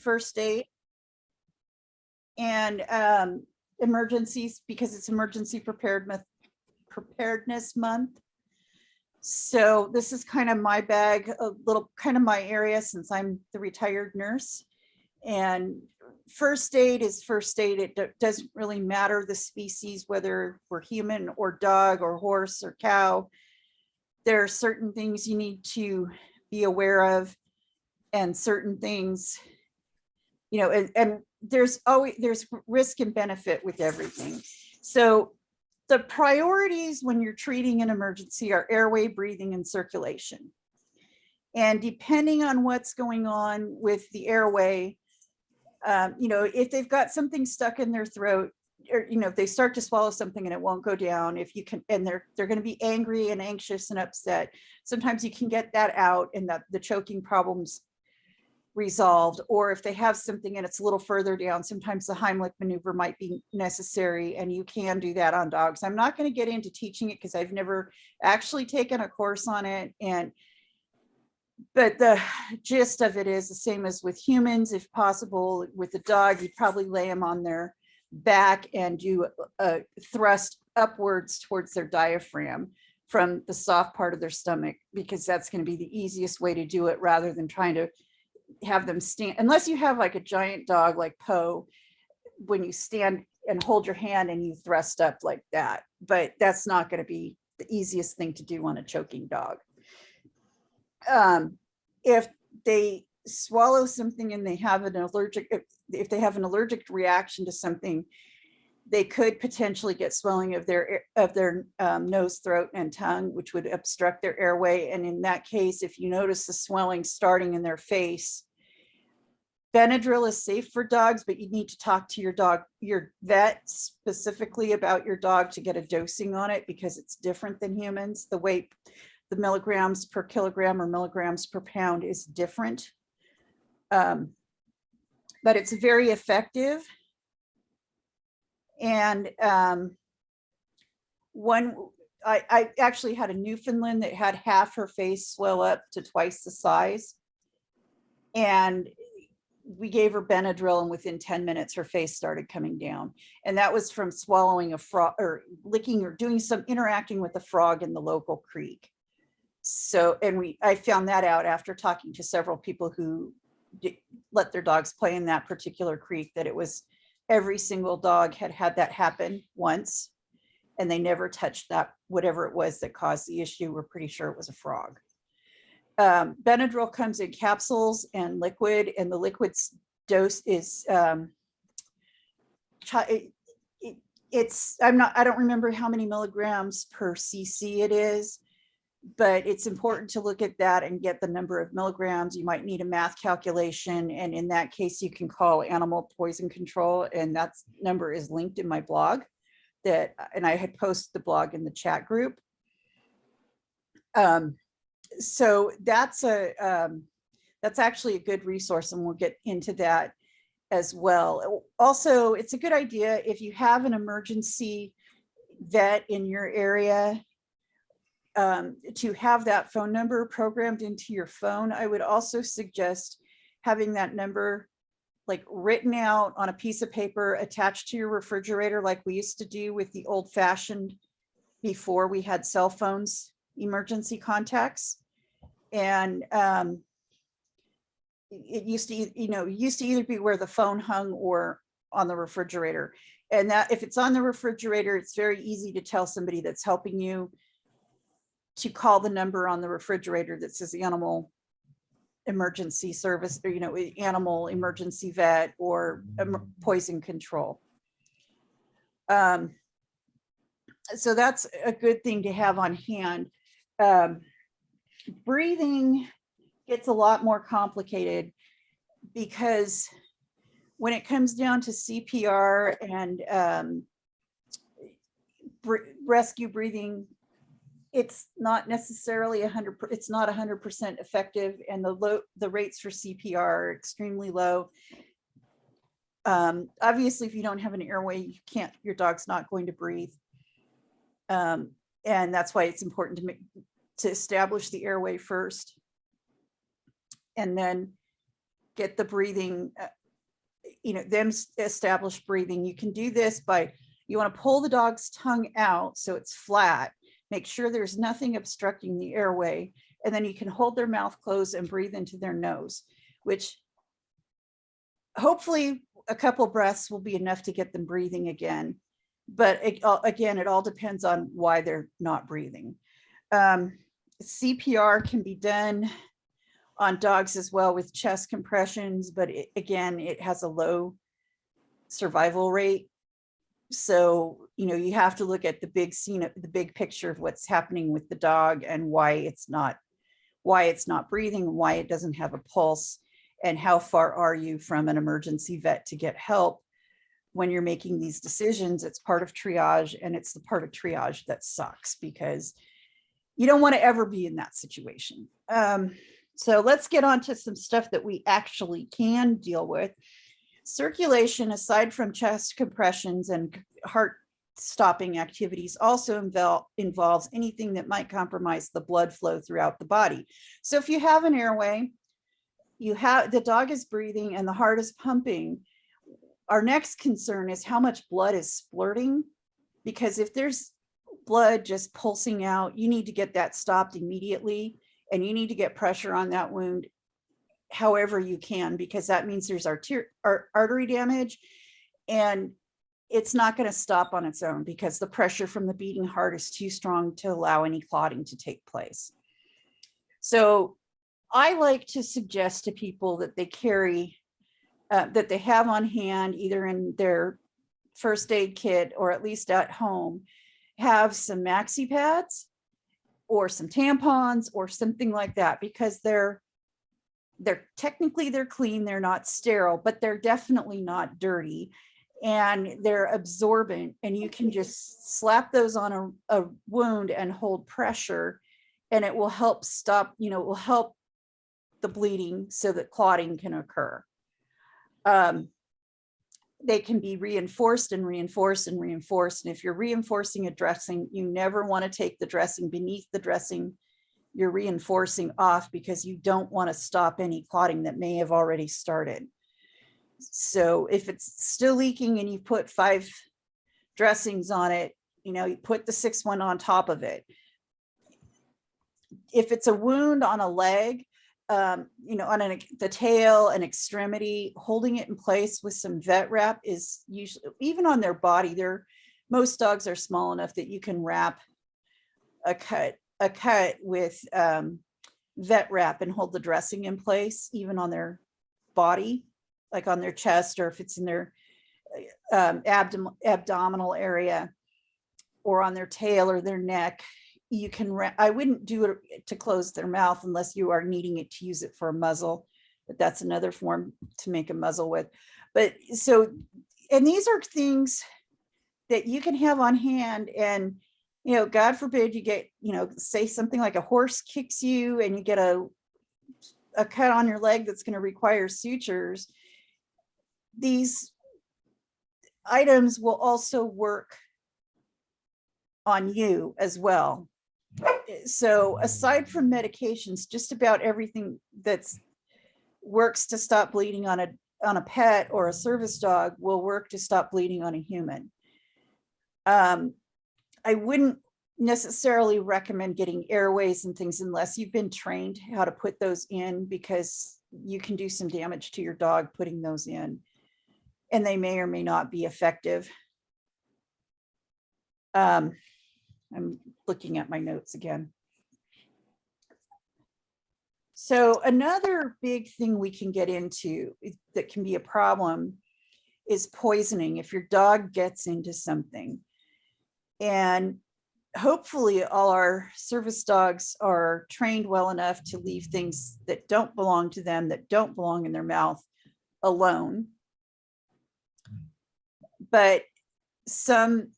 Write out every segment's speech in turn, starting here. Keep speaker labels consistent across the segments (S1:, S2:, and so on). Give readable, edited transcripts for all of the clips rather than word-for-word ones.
S1: first aid and emergencies, because it's emergency preparedness month. So this is kind of my bag, a little kind of my area, since I'm the retired nurse. And first aid is first aid. It doesn't really matter the species, whether we're human or dog or horse or cow. There are certain things you need to be aware of, and certain things, you know, and there's risk and benefit with everything. So the priorities when you're treating an emergency are airway, breathing, and circulation. And depending on what's going on with the airway, you know, if they've got something stuck in their throat, or, you know, if they start to swallow something and it won't go down, if you can, and they're going to be angry and anxious and upset, sometimes you can get that out and that the choking problems resolved. Or if they have something and it's a little further down, sometimes the Heimlich maneuver might be necessary, and you can do that on dogs. I'm not going to get into teaching it because I've never actually taken a course on it, but the gist of it is the same as with humans. If possible, with the dog, you'd probably lay them on their back and do a thrust upwards towards their diaphragm from the soft part of their stomach, because that's going to be the easiest way to do it, rather than trying to have them stand. Unless you have like a giant dog like Poe, when you stand and hold your hand and you thrust up like that, but that's not going to be the easiest thing to do on a choking dog. If they swallow something and they have an allergic, if they have an allergic reaction to something, they could potentially get swelling of their nose, throat, and tongue, which would obstruct their airway. And in that case, if you notice the swelling starting in their face, Benadryl is safe for dogs, but you need to talk to your vet specifically about your dog to get a dosing on it, because it's different than humans. The weight, the milligrams per kilogram or milligrams per pound is different. But it's very effective. And I actually had a Newfoundland that had half her face swell up to twice the size. And we gave her Benadryl, and within 10 minutes, her face started coming down. And that was from swallowing a frog, or licking, or doing some interacting with a frog in the local creek. So, and I found that out after talking to several people who let their dogs play in that particular creek, that it was every single dog had that happen once, and they never touched that, whatever it was that caused the issue. We're pretty sure it was a frog. Benadryl comes in capsules and liquid, and the liquid's dose is I don't remember how many milligrams per cc it is, but it's important to look at that and get the number of milligrams. You might need a math calculation, and in that case, you can call Animal Poison Control, and that number is linked in my blog. And I had posted the blog in the chat group. So that's actually a good resource, and we'll get into that as well. Also, it's a good idea if you have an emergency vet in your area, to have that phone number programmed into your phone. I would also suggest having that number like written out on a piece of paper attached to your refrigerator, like we used to do with the old-fashioned, before we had cell phones, emergency contacts. And it used to, either be where the phone hung or on the refrigerator. And that if it's on the refrigerator, it's very easy to tell somebody that's helping you to call the number on the refrigerator that says Animal Emergency Service, or Animal Emergency Vet, or Poison Control. So that's a good thing to have on hand. Breathing gets a lot more complicated, because when it comes down to CPR and rescue breathing, it's not necessarily 100%. It's not 100% effective, and the rates for CPR are extremely low. Obviously, if you don't have an airway, your dog's not going to breathe, and that's why it's important to establish the airway first, and then get the breathing, them establish breathing. You can do this by, you want to pull the dog's tongue out so it's flat, make sure there's nothing obstructing the airway, and then you can hold their mouth closed and breathe into their nose, which hopefully a couple breaths will be enough to get them breathing again. But again, it all depends on why they're not breathing. CPR can be done on dogs as well with chest compressions, but again, it has a low survival rate. So, you have to look at the big scene, the big picture of what's happening with the dog and why it's not breathing, why it doesn't have a pulse, and how far are you from an emergency vet to get help. When you're making these decisions, it's part of triage, and it's the part of triage that sucks because you don't want to ever be in that situation. So let's get on to some stuff that we actually can deal with. Circulation, aside from chest compressions and heart stopping activities, also involves anything that might compromise the blood flow throughout the body. So if you have an airway, the dog is breathing and the heart is pumping, our next concern is how much blood is splurting, because if there's blood just pulsing out, you need to get that stopped immediately, and you need to get pressure on that wound however you can, because that means there's artery damage, and it's not going to stop on its own because the pressure from the beating heart is too strong to allow any clotting to take place. So I like to suggest to people that they carry that they have on hand, either in their first aid kit or at least at home, have some maxi pads or some tampons or something like that, because they're technically clean, they're not sterile, but they're definitely not dirty, and they're absorbent, and you can just slap those on a wound and hold pressure, and it will help stop, it will help the bleeding so that clotting can occur. They can be reinforced and reinforced and reinforced. And if you're reinforcing a dressing, you never want to take the dressing beneath the dressing you're reinforcing off, because you don't want to stop any clotting that may have already started. So if it's still leaking and you put 5 dressings on it, you put the 6th one on top of it. If it's a wound on a leg, on the tail and extremity, holding it in place with some vet wrap is usually, even on their body, most dogs are small enough that you can wrap a cut with vet wrap and hold the dressing in place, even on their body, like on their chest, or if it's in their abdominal area or on their tail or their neck. You can, I wouldn't do it to close their mouth unless you are needing it to use it for a muzzle, but that's another form to make a muzzle with. But so, and these are things that you can have on hand, and, God forbid you get, say something like a horse kicks you and you get a cut on your leg that's going to require sutures. These items will also work on you as well. So aside from medications, just about everything that's works to stop bleeding on a pet or a service dog will work to stop bleeding on a human. I wouldn't necessarily recommend getting airways and things unless you've been trained how to put those in, because you can do some damage to your dog putting those in, and they may or may not be effective. I'm looking at my notes again. So another big thing we can get into that can be a problem is poisoning. If your dog gets into something, and hopefully all our service dogs are trained well enough to leave things that don't belong to them, that don't belong in their mouth, alone. But some,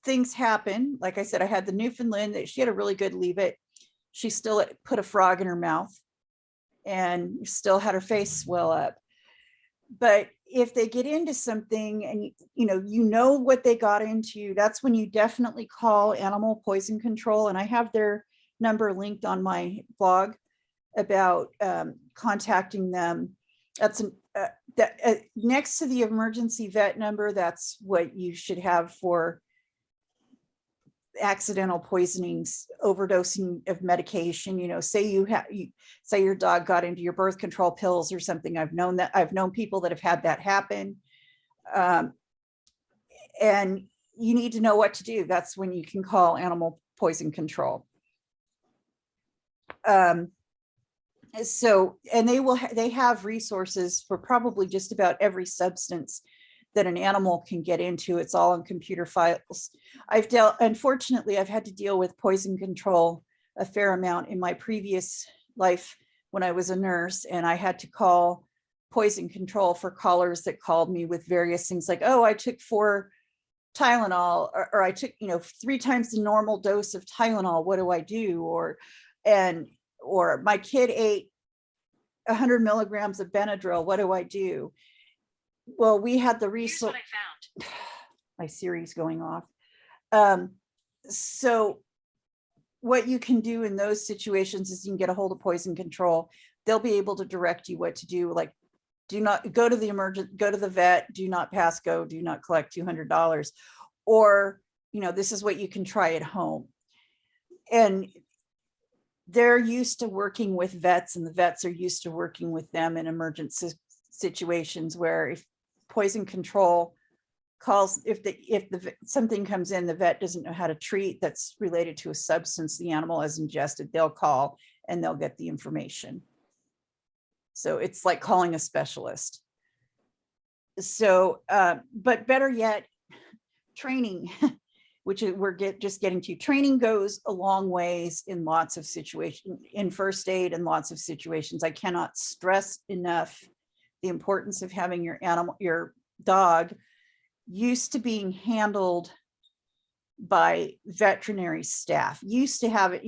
S1: things happen. Like I said, I had the Newfoundland that she had a really good leave it. She still put a frog in her mouth and still had her face swell up. But if they get into something and you know what they got into, that's when you definitely call animal poison control. And I have their number linked on my blog about contacting them That's next to the emergency vet number. That's what you should have for accidental poisonings, overdosing of medication. You know, say say your dog got into your birth control pills or something. I've known people that have had that happen. And you need to know what to do. That's when you can call animal poison control. So, and they have resources for probably just about every substance that an animal can get into. It's all in computer files. Unfortunately, I've had to deal with poison control a fair amount in my previous life when I was a nurse, and I had to call poison control for callers that called me with various things like, oh, I took 4 Tylenol, or I took, 3 times the normal dose of Tylenol. What do I do? Or my kid ate 100 milligrams of Benadryl. What do I do? Well, we had the resource. My Siri's going off. So what you can do in those situations is you can get a hold of poison control. They'll be able to direct you what to do. Like, do not go to the vet, do not pass go, do not collect $200. Or, this is what you can try at home. And they're used to working with vets, and the vets are used to working with them in emergency situations where if poison control calls, if something comes in, the vet doesn't know how to treat that's related to a substance the animal has ingested, they'll call and they'll get the information. So it's like calling a specialist. So, but better yet, training, which we're just getting to. Training goes a long ways in lots of situations, in first aid and lots of situations. I cannot stress enough the importance of having your dog used to being handled by veterinary staff, used to have it,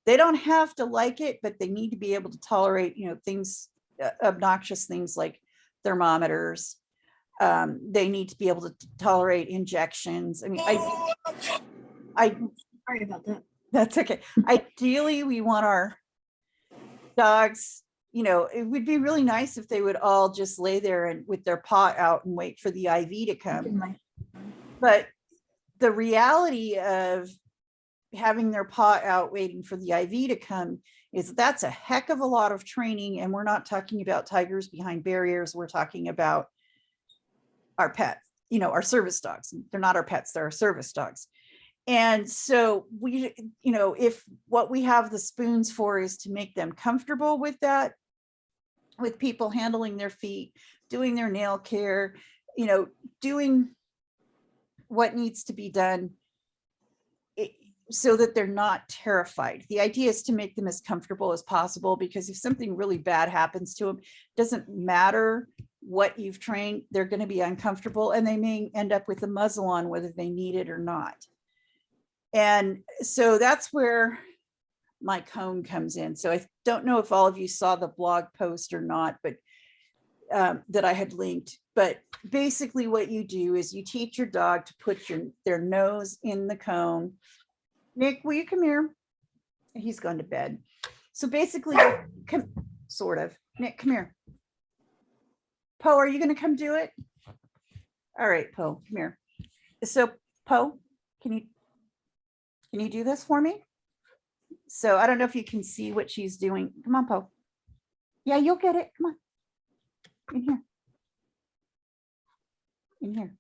S1: they don't have to like it, but they need to be able to tolerate, things, obnoxious things like thermometers. They need to be able to tolerate injections. I mean,
S2: sorry about that.
S1: That's okay. Ideally, we want our dogs, it would be really nice if they would all just lay there and with their paw out and wait for the IV to come. But the reality of having their paw out waiting for the IV to come is that's a heck of a lot of training. And we're not talking about tigers behind barriers. We're talking about our pets, our service dogs. They're not our pets, they're our service dogs. And so we, if what we have the spoons for is to make them comfortable with that, with people handling their feet, doing their nail care, doing what needs to be done so that they're not terrified. The idea is to make them as comfortable as possible, because if something really bad happens to them, doesn't matter what you've trained, they're going to be uncomfortable and they may end up with a muzzle on whether they need it or not. And so that's where my cone comes in. So I don't know if all of you saw the blog post or not, but that I had linked. But basically what you do is you teach your dog to put their nose in the cone. Nick, will you come here? He's gone to bed. So basically, sort of. Nick, come here. Poe, are you going to come do it? All right, Poe, come here. So Poe, can you do this for me? So I don't know if you can see what she's doing. Come on, Poe. Yeah, you'll get it. Come on. In here. In here.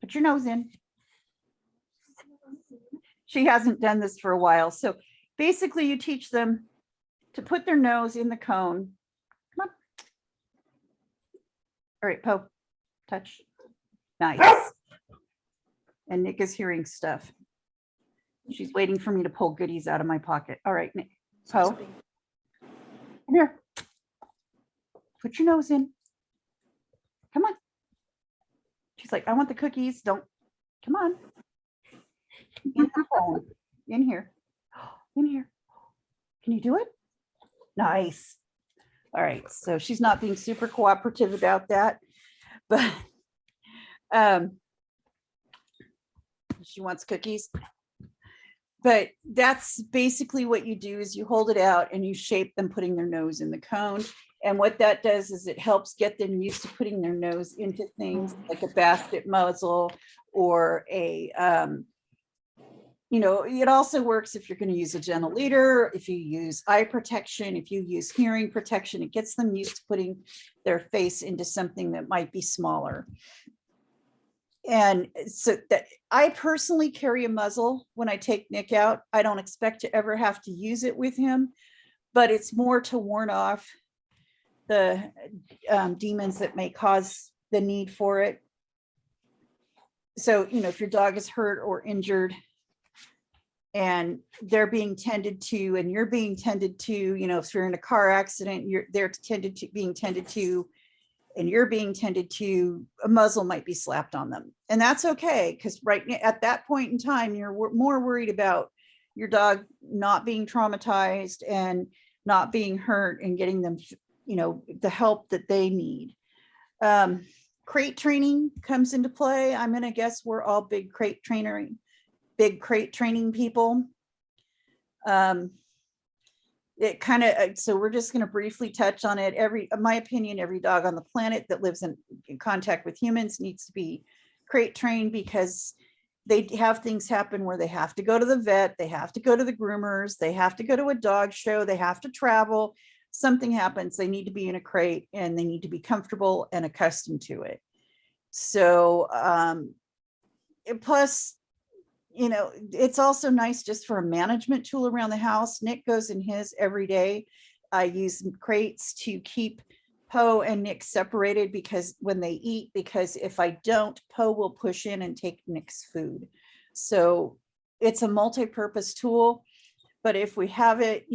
S1: Put your nose in. She hasn't done this for a while. So basically you teach them to put their nose in the cone. Come on. All right, Poe, touch. Nice. And Nick is hearing stuff. She's waiting for me to pull goodies out of my pocket. All right, Nick. Poe, come here. Put your nose in. Come on. She's like, I want the cookies. Don't. Come on. In here. In here. Can you do it? Nice. All right. So she's not being super cooperative about that, but she wants cookies. But that's basically what you do is you hold it out and you shape them putting their nose in the cone. And what that does is it helps get them used to putting their nose into things like a basket muzzle or a, it also works if you're going to use a gentle leader, if you use eye protection, if you use hearing protection, it gets them used to putting their face into something that might be smaller. And so that I personally carry a muzzle when I take Nick out. I don't expect to ever have to use it with him, but it's more to warn off the demons that may cause the need for it. So, if your dog is hurt or injured and they're being tended to, and you're being tended to, if you're in a car accident, they're being tended to, and you're being tended to, a muzzle might be slapped on them. And that's okay, because right at that point in time, you're more worried about your dog not being traumatized and not being hurt and getting them, the help that they need. Crate training comes into play. I'm going to guess we're all big crate training people. It kind of, so we're just going to briefly touch on it. In my opinion, every dog on the planet that lives in contact with humans needs to be crate trained, because they have things happen where they have to go to the vet, they have to go to the groomers, they have to go to a dog show, they have to travel. Something happens, they need to be in a crate and they need to be comfortable and accustomed to it. So, plus, it's also nice just for a management tool around the house. Nick goes in his every day. I use crates to keep Poe and Nick separated, because when they eat, because if I don't, Poe will push in and take Nick's food. So it's a multi-purpose tool, but if we have it,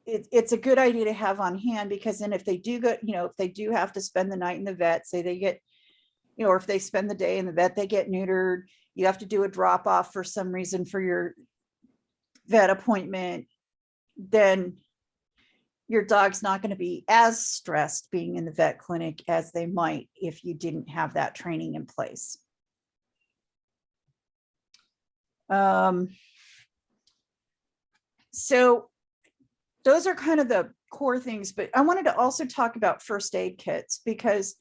S1: it's a good idea to have on hand, because then if they do go, if they do have to spend the night in the vet, say they get, or if they spend the day in the vet, they get neutered, you have to do a drop off for some reason for your vet appointment, then your dog's not going to be as stressed being in the vet clinic as they might if you didn't have that training in place. So those are kind of the core things, but I wanted to also talk about first aid kits, because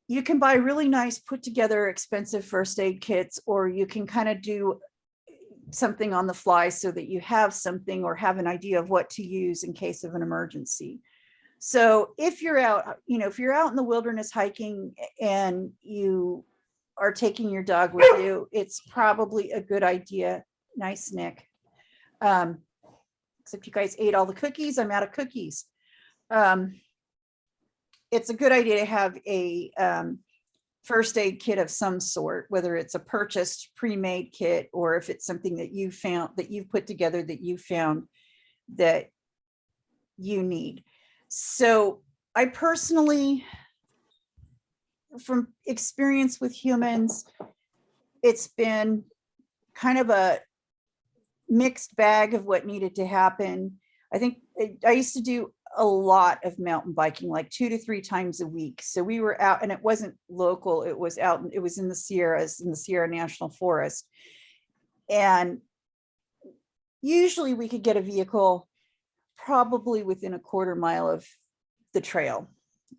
S1: you can buy really nice put together expensive first aid kits, or you can kind of do something on the fly so that you have something or have an idea of what to use in case of an emergency. So if you're out, if you're out in the wilderness hiking and you are taking your dog with you, it's probably a good idea. Nice, Nick. Except you guys ate all the cookies. I'm out of cookies. It's a good idea to have a first aid kit of some sort, whether it's a purchased pre-made kit, or if it's something that you found, that you've put together, that you found that you need. So I personally, from experience with humans, it's been kind of a mixed bag of what needed to happen. I think I used to do a lot of mountain biking, like 2 to 3 times a week. So we were out, and it wasn't local, it was out, it was in the Sierras, in the Sierra National Forest. And usually we could get a vehicle probably within a quarter mile of the trail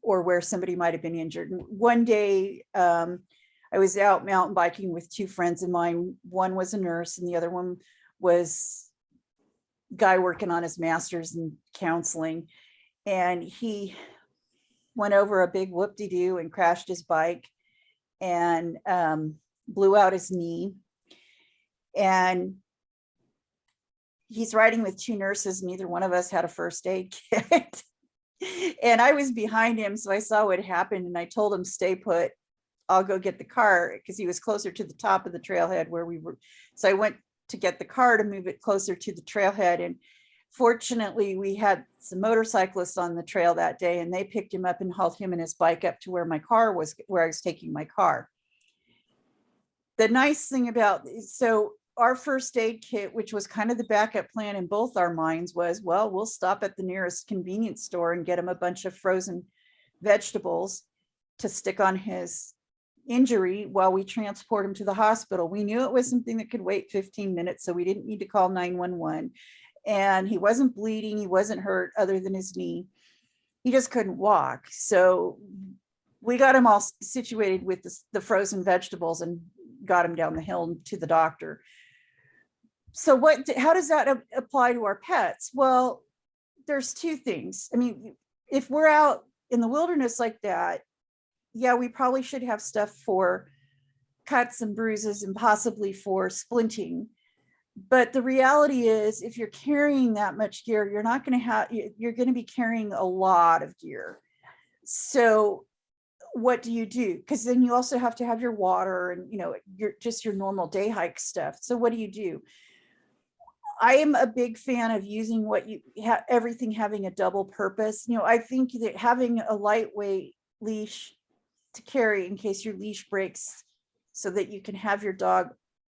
S1: or where somebody might have been injured. And one day I was out mountain biking with 2 friends of mine. One was a nurse and the other one was a guy working on his master's in counseling. And he went over a big whoop-de-doo and crashed his bike and blew out his knee. And he's riding with 2 nurses. Neither one of us had a first aid kit. And I was behind him, so I saw what happened, and I told him, stay put, I'll go get the car, because he was closer to the top of the trailhead where we were. So I went to get the car to move it closer to the trailhead. And fortunately, we had some motorcyclists on the trail that day, and they picked him up and hauled him and his bike up to where my car was, where I was taking my car. The nice thing about, so our first aid kit, which was kind of the backup plan in both our minds, was, well, we'll stop at the nearest convenience store and get him a bunch of frozen vegetables to stick on his injury while we transport him to the hospital. We knew it was something that could wait 15 minutes, so we didn't need to call 911. And he wasn't bleeding, he wasn't hurt other than his knee. he just couldn't walk. So we got him all situated with the frozen vegetables and got him down the hill to the doctor. So how does that apply to our pets? Well, there's two things. I mean, if we're out in the wilderness like that, yeah, we probably should have stuff for cuts and bruises and possibly for splinting. But the reality is, if you're carrying that much gear, you're not going to have, you're going to be carrying a lot of gear. So what do you do? Because then you also have to have your water and, you know, your normal day hike stuff. So what do? I am a big fan of using everything having a double purpose. You know, I think that having a lightweight leash to carry in case your leash breaks, so that you can have your dog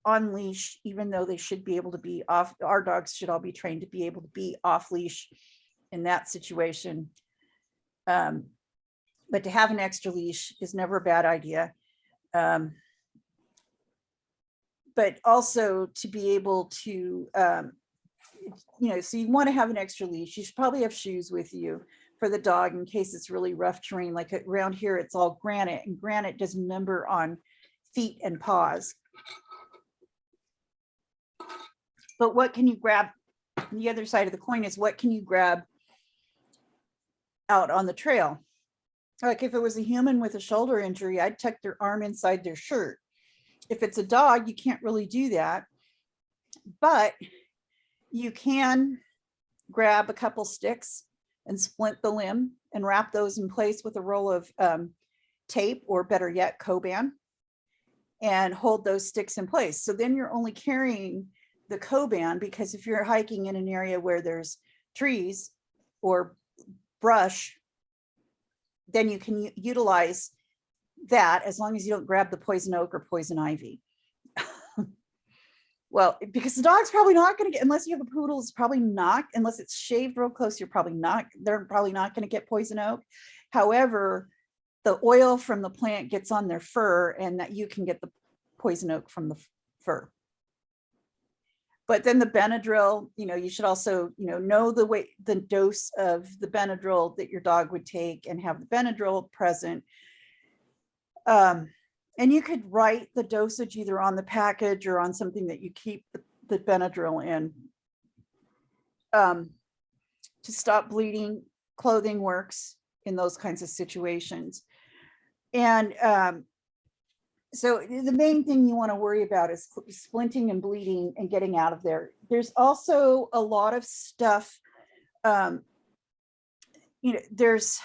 S1: on leash, even though they should be able to be off. Our dogs should all be trained to be able to be off leash in that situation. But to have an extra leash is never a bad idea. But also to be able to, you know, so you want to have an extra leash. You should probably have shoes with you for the dog in case it's really rough terrain. Like around here, it's all granite, and granite doesn't number on feet and paws. But what can you grab? The other side of the coin is, what can you grab out on the trail? Like if it was a human with a shoulder injury, I'd tuck their arm inside their shirt. If it's a dog, you can't really do that, but you can grab a couple sticks and splint the limb and wrap those in place with a roll of tape, or better yet, Coban, and hold those sticks in place. So then you're only carrying the Coban, because if you're hiking in an area where there's trees or brush, then you can utilize that, as long as you don't grab the poison oak or poison ivy. Well, because the dog's probably not going to get, unless you have a poodle, it's probably not, unless it's shaved real close, they're probably not going to get poison oak. However, the oil from the plant gets on their fur, and that you can get the poison oak from the fur. But then the Benadryl, you know, you should also, you know the dose of the Benadryl that your dog would take, and have the Benadryl present. And you could write the dosage either on the package or on something that you keep the Benadryl in. To stop bleeding, clothing works in those kinds of situations. And so the main thing you want to worry about is splinting and bleeding and getting out of there. There's also a lot of stuff, you know, there's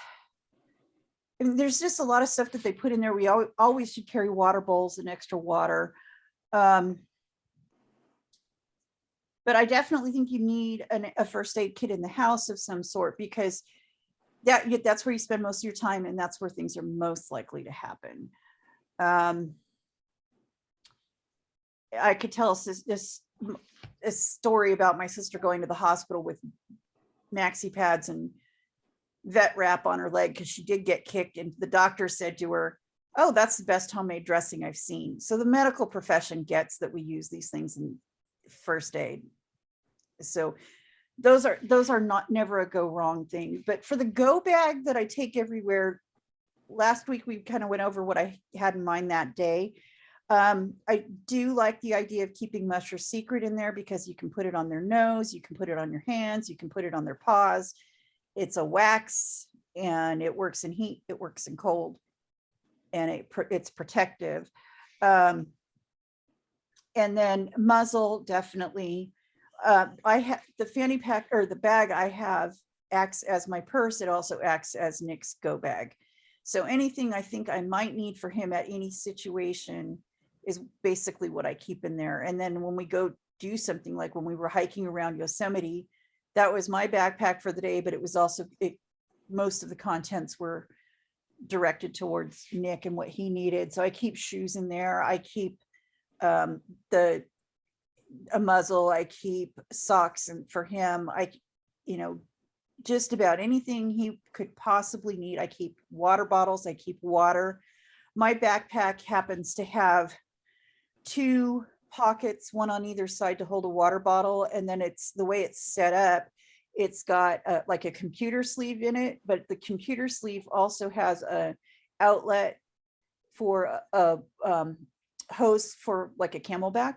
S1: just a lot of stuff that they put in there. We always should carry water bowls and extra water. But I definitely think you need a first aid kit in the house of some sort, because that's where you spend most of your time, and that's where things are most likely to happen. I could tell this story about my sister going to the hospital with maxi pads and vet wrap on her leg because she did get kicked, and the doctor said to her, "Oh, that's the best homemade dressing I've seen." So the medical profession gets that we use these things in first aid. So those are not never a go wrong thing. But for the go bag that I take everywhere, last week we kind of went over what I had in mind that day. I do like the idea of keeping Musher Secret in there, because you can put it on their nose, you can put it on your hands, you can put it on their paws. It's a wax, and it works in heat, it works in cold, and it's protective. And then muzzle, definitely. I have the fanny pack, or the bag I have, acts as my purse. It also acts as Nick's go bag. So anything I think I might need for him at any situation is basically what I keep in there. And then when we go do something, like when we were hiking around Yosemite, that was my backpack for the day, but it was also, most of the contents were directed towards Nick and what he needed. So I keep shoes in there. I keep a muzzle. I keep socks, and for him, just about anything he could possibly need. I keep water bottles. I keep water. My backpack happens to have 2 pockets, one on either side, to hold a water bottle. And then it's the way it's set up It's got like a computer sleeve in it, but the computer sleeve also has a outlet for a hose for like a Camelback.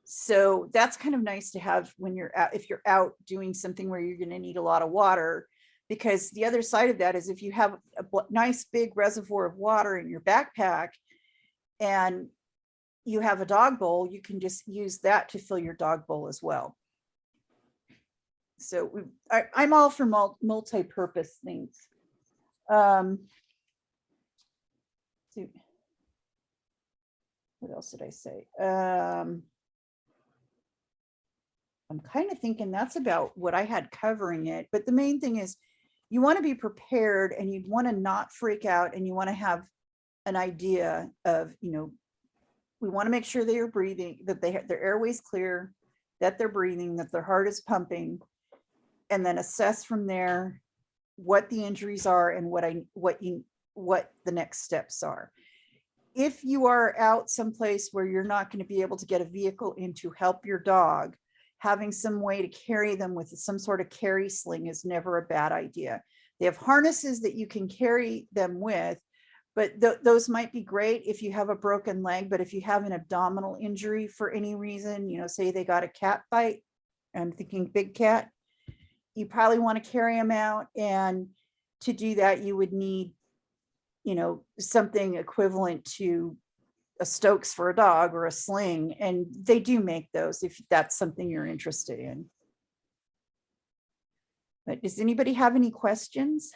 S1: So that's kind of nice to have when you're out, if you're out doing something where you're going to need a lot of water, because the other side of that is if you have a nice big reservoir of water in your backpack and you have a dog bowl, you can just use that to fill your dog bowl as well. So I'm all for multi-purpose things. So what else did I say? I'm kind of thinking that's about what I had covering it. But the main thing is you want to be prepared and you want to not freak out, and you want to have an idea of, you know, we want to make sure they are breathing, that they have their airways clear, that they're breathing, that their heart is pumping, and then assess from there what the injuries are and what the next steps are. If you are out someplace where you're not going to be able to get a vehicle in to help your dog, having some way to carry them with some sort of carry sling is never a bad idea. They have harnesses that you can carry them with, but those might be great if you have a broken leg. But if you have an abdominal injury for any reason, you know, say they got a cat bite, I'm thinking big cat, you probably want to carry them out. And to do that, you would need, you know, something equivalent to a Stokes for a dog or a sling. And they do make those if that's something you're interested in. But does anybody have any questions?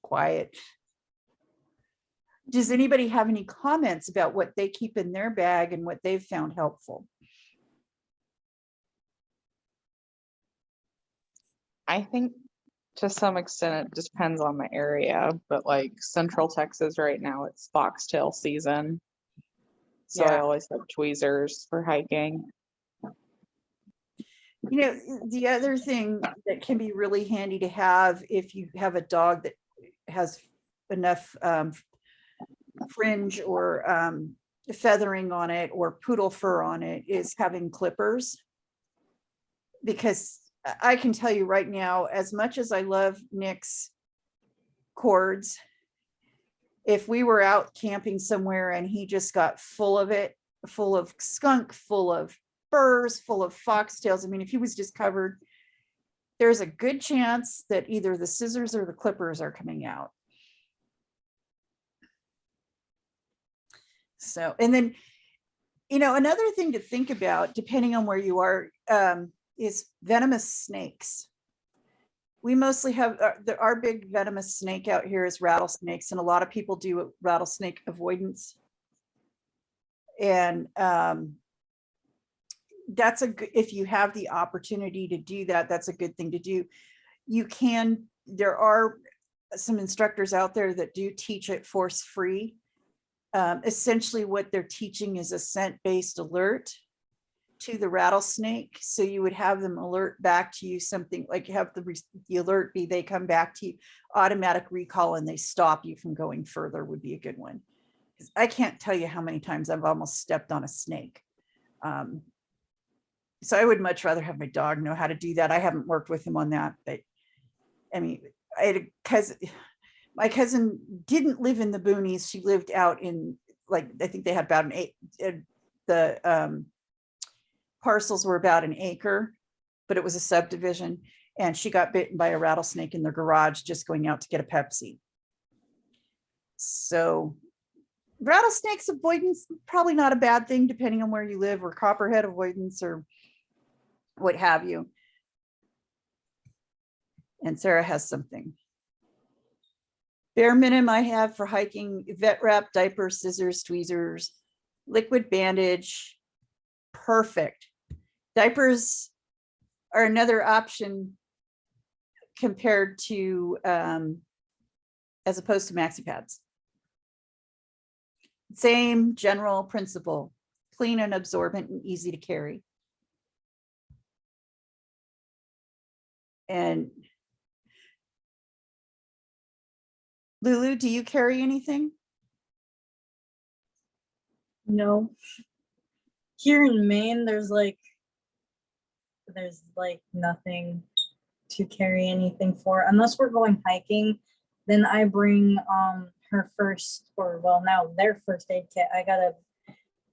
S1: Quiet. Does anybody have any comments about what they keep in their bag and what they've found helpful?
S2: I think to some extent it depends on the area, but like Central Texas right now, it's foxtail season. So I always have tweezers for hiking.
S1: You know, the other thing that can be really handy to have if you have a dog that has enough fringe or feathering on it or poodle fur on it is having clippers. Because I can tell you right now, as much as I love Nick's cords, if we were out camping somewhere and he just got full of it, full of skunk, full of burrs, full of foxtails, I mean, if he was just covered, there's a good chance that either the scissors or the clippers are coming out. So, and then, you know, another thing to think about, depending on where you are, is venomous snakes. We mostly have our big venomous snake out here is rattlesnakes, and a lot of people do rattlesnake avoidance. And that's a good, if you have the opportunity to do that, that's a good thing to do. You can, there are some instructors out there that do teach it force free. Essentially what they're teaching is a scent-based alert to the rattlesnake. So you would have them alert back to you, something like have the alert be they come back to you, automatic recall, and they stop you from going further would be a good one. Because I can't tell you how many times I've almost stepped on a snake. So I would much rather have my dog know how to do that. I haven't worked with him on that, but I mean, I had a cousin, my cousin didn't live in the boonies. She lived out in, like, I think they had about the parcels were about an acre, but it was a subdivision, and she got bitten by a rattlesnake in their garage just going out to get a Pepsi. So rattlesnakes avoidance, probably not a bad thing depending on where you live, or copperhead avoidance or what have you. And Sarah has something. Bare minimum I have for hiking: vet wrap, diapers, scissors, tweezers, liquid bandage. Perfect. Diapers are another option compared to as opposed to maxi pads. Same general principle: clean and absorbent and easy to carry. And Lulu, do you carry anything?
S3: No. here in Maine, there's like nothing to carry anything for unless we're going hiking. Then I bring her first, or well, now their first aid kit. I gotta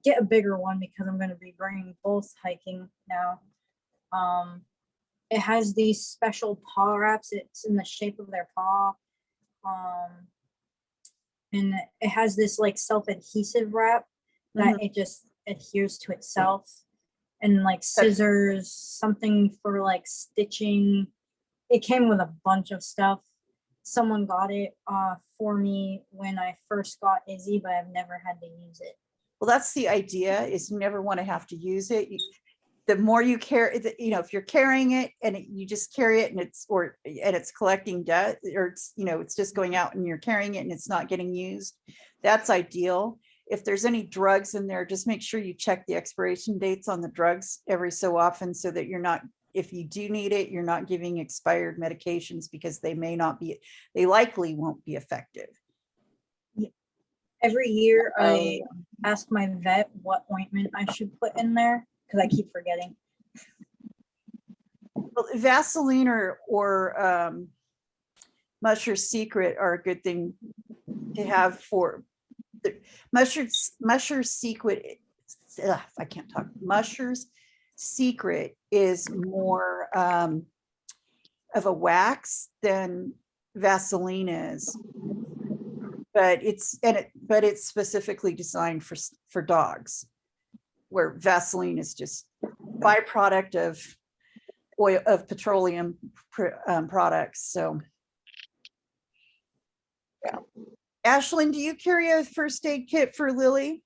S3: get a bigger one because I'm gonna be bringing both hiking now. It has these special paw wraps. It's in the shape of their paw. And it has this like self-adhesive wrap that it just adheres to itself, and like scissors, something for like stitching. It came with a bunch of stuff. Someone got it for me when I first got Izzy, but I've never had to use it.
S1: Well, that's the idea, is you never want to have to use it. The more you carry, you know, if you're carrying it and you just carry it and it's collecting debt, or it's, you know, it's just going out and you're carrying it and it's not getting used, that's ideal. If there's any drugs in there, just make sure you check the expiration dates on the drugs every so often, so that you're not, if you do need it, you're not giving expired medications, because they likely won't be effective.
S3: Every year I ask my vet what ointment I should put in there because I keep forgetting.
S1: Well, Vaseline or Musher's Secret are a good thing to have for the Musher's Secret. I can't talk. Musher's Secret is more of a wax than Vaseline is, but it's specifically designed for dogs, where Vaseline is just byproduct of oil, of petroleum products. So yeah. Ashlyn, do you carry a first aid kit for Lily?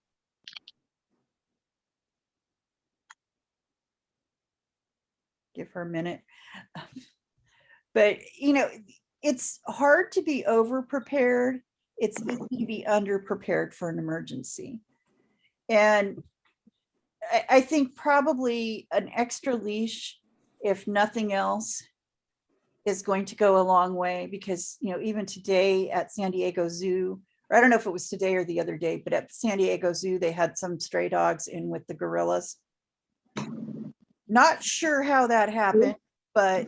S1: Give her a minute. But you know, it's hard to be over prepared. It's easy to be under prepared for an emergency. And I think probably an extra leash, if nothing else, is going to go a long way, because, you know, even today at San Diego Zoo, or I don't know if it was today or the other day, but at San Diego Zoo, they had some stray dogs in with the gorillas. Not sure how that happened, but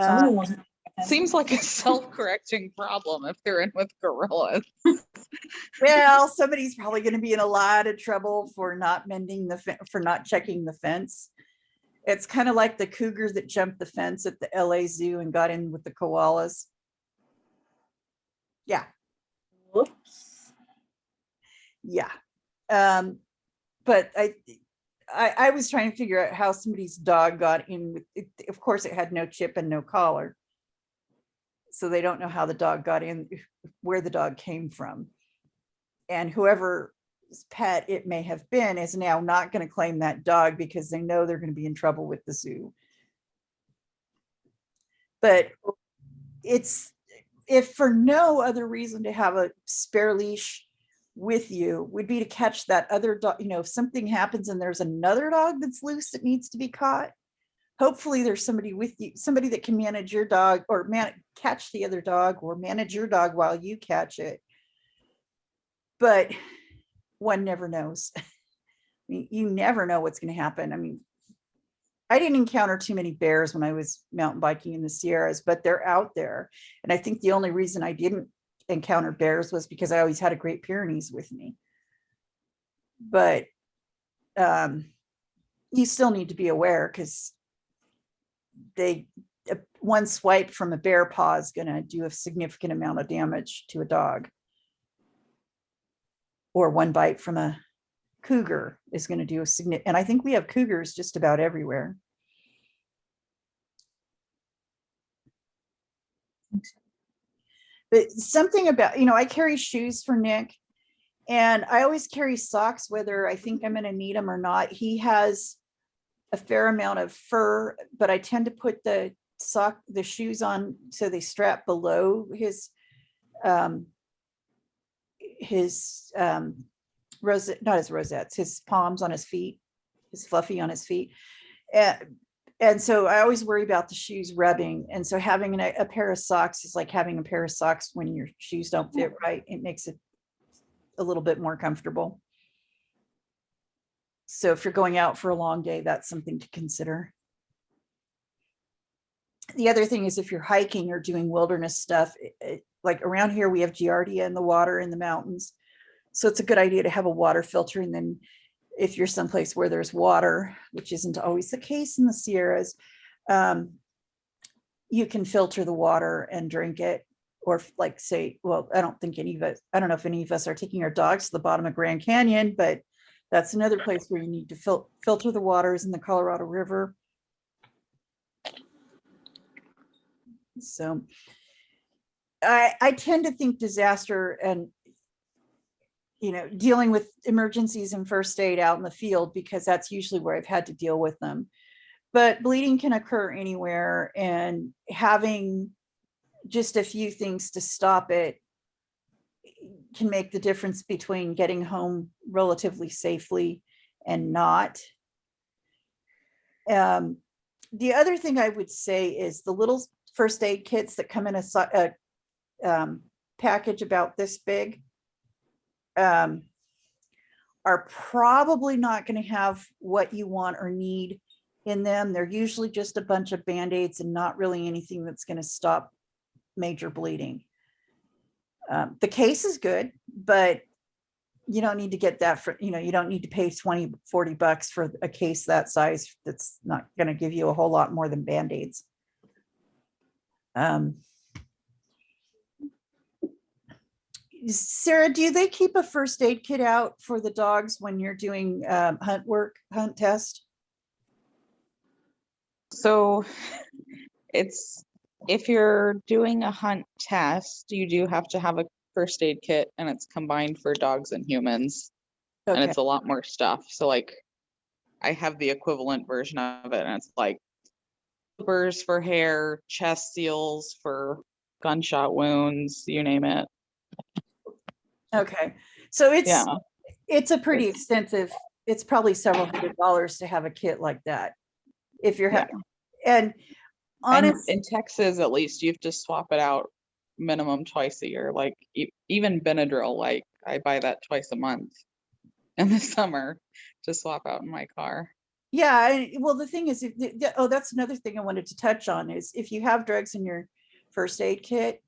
S3: Someone wasn't.
S2: Seems like a self-correcting problem if they're in with gorillas.
S1: well, somebody's probably going to be in a lot of trouble for not for not checking the fence. It's kind of like the cougar that jumped the fence at the LA Zoo and got in with the koalas. Yeah.
S3: Whoops.
S1: Yeah. But I was trying to figure out how somebody's dog got in with it. Of course, it had no chip and no collar. So they don't know how the dog got in, where the dog came from. And whoever's pet it may have been is now not going to claim that dog, because they know they're going to be in trouble with the zoo. But it's, if for no other reason to have a spare leash with you, would be to catch that other dog. You know, if something happens and there's another dog that's loose that needs to be caught, hopefully there's somebody with you, somebody that can manage your dog, or catch the other dog, or manage your dog while you catch it. But one never knows. I mean, you never know what's going to happen. I mean, I didn't encounter too many bears when I was mountain biking in the Sierras, but they're out there. And I think the only reason I didn't encounter bears was because I always had a Great Pyrenees with me. But you still need to be aware, because one swipe from a bear paw is going to do a significant amount of damage to a dog, or one bite from a cougar is going to do a significant, and I think we have cougars just about everywhere. But something about, you know, I carry shoes for Nick, and I always carry socks, whether I think I'm going to need them or not. He has a fair amount of fur, but I tend to put the shoes on so they strap below his rosette, not his rosettes, his palms on his feet, his fluffy on his feet. And so I always worry about the shoes rubbing. And so having a pair of socks is like having a pair of socks when your shoes don't fit right. It makes it a little bit more comfortable. So if you're going out for a long day, that's something to consider. The other thing is if you're hiking or doing wilderness stuff, like around here, we have giardia in the water in the mountains. So it's a good idea to have a water filter. And then if you're someplace where there's water, which isn't always the case in the Sierras, you can filter the water and drink it. Or like say, well, I don't know if any of us are taking our dogs to the bottom of Grand Canyon, but that's another place where you need to filter the waters in the Colorado River. So I tend to think disaster and, dealing with emergencies and first aid out in the field, because that's usually where I've had to deal with them. But bleeding can occur anywhere, and having just a few things to stop it can make the difference between getting home relatively safely and not. The other thing I would say is the little first aid kits that come in a package about this big are probably not going to have what you want or need in them. They're usually just a bunch of band-aids and not really anything that's going to stop major bleeding. The case is good, but you don't need to get that for, you don't need to pay 20, 40 bucks for a case that size. That's not going to give you a whole lot more than band-aids. Sarah, do they keep a first aid kit out for the dogs when you're doing hunt test?
S2: So if you're doing a hunt test, you do have to have a first aid kit, and it's combined for dogs and humans. And
S1: Okay.
S2: it's a lot more stuff. So like I have the equivalent version of it, and it's like clippers for hair, chest seals for gunshot wounds, you name it.
S1: Okay. So
S2: Yeah.
S1: it's a pretty extensive, it's probably several $100s to have a kit like that. If you're having, and honestly,
S2: in Texas, at least you have to swap it out minimum twice a year. Like even Benadryl, like I buy that twice a month in the summer to swap out in my car.
S1: yeah. Well, the thing is, that's another thing I wanted to touch on is if you have drugs in your first aid kit,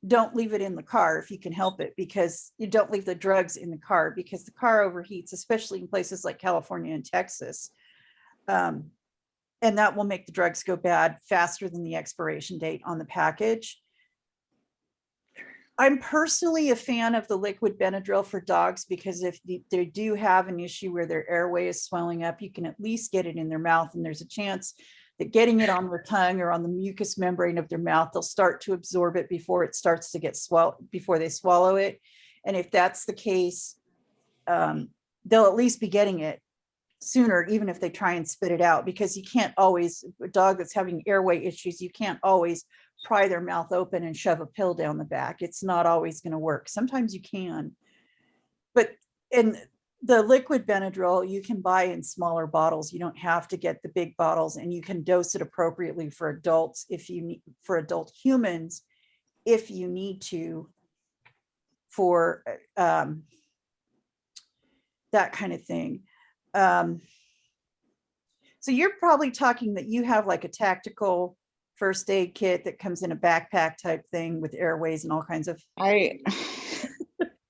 S1: don't leave it in the car if you can help it, because you don't leave the drugs in the car because the car overheats, especially in places like California and Texas. And that will make the drugs go bad faster than the expiration date on the package. I'm personally a fan of the liquid Benadryl for dogs because if they do have an issue where their airway is swelling up, you can at least get it in their mouth, and there's a chance that getting it on their tongue or on the mucous membrane of their mouth, they'll start to absorb it before it starts to get before they swallow it. And if that's the case, they'll at least be getting it sooner, even if they try and spit it out, because you can't always, a dog that's having airway issues, you can't always pry their mouth open and shove a pill down the back. It's not always going to work. Sometimes you can, but in the liquid Benadryl, you can buy in smaller bottles. You don't have to get the big bottles, and you can dose it appropriately for adults if you need, for adult humans, if you need to, for that kind of thing. So you're probably talking that you have like a tactical first aid kit that comes in a backpack type thing with airways and all kinds of.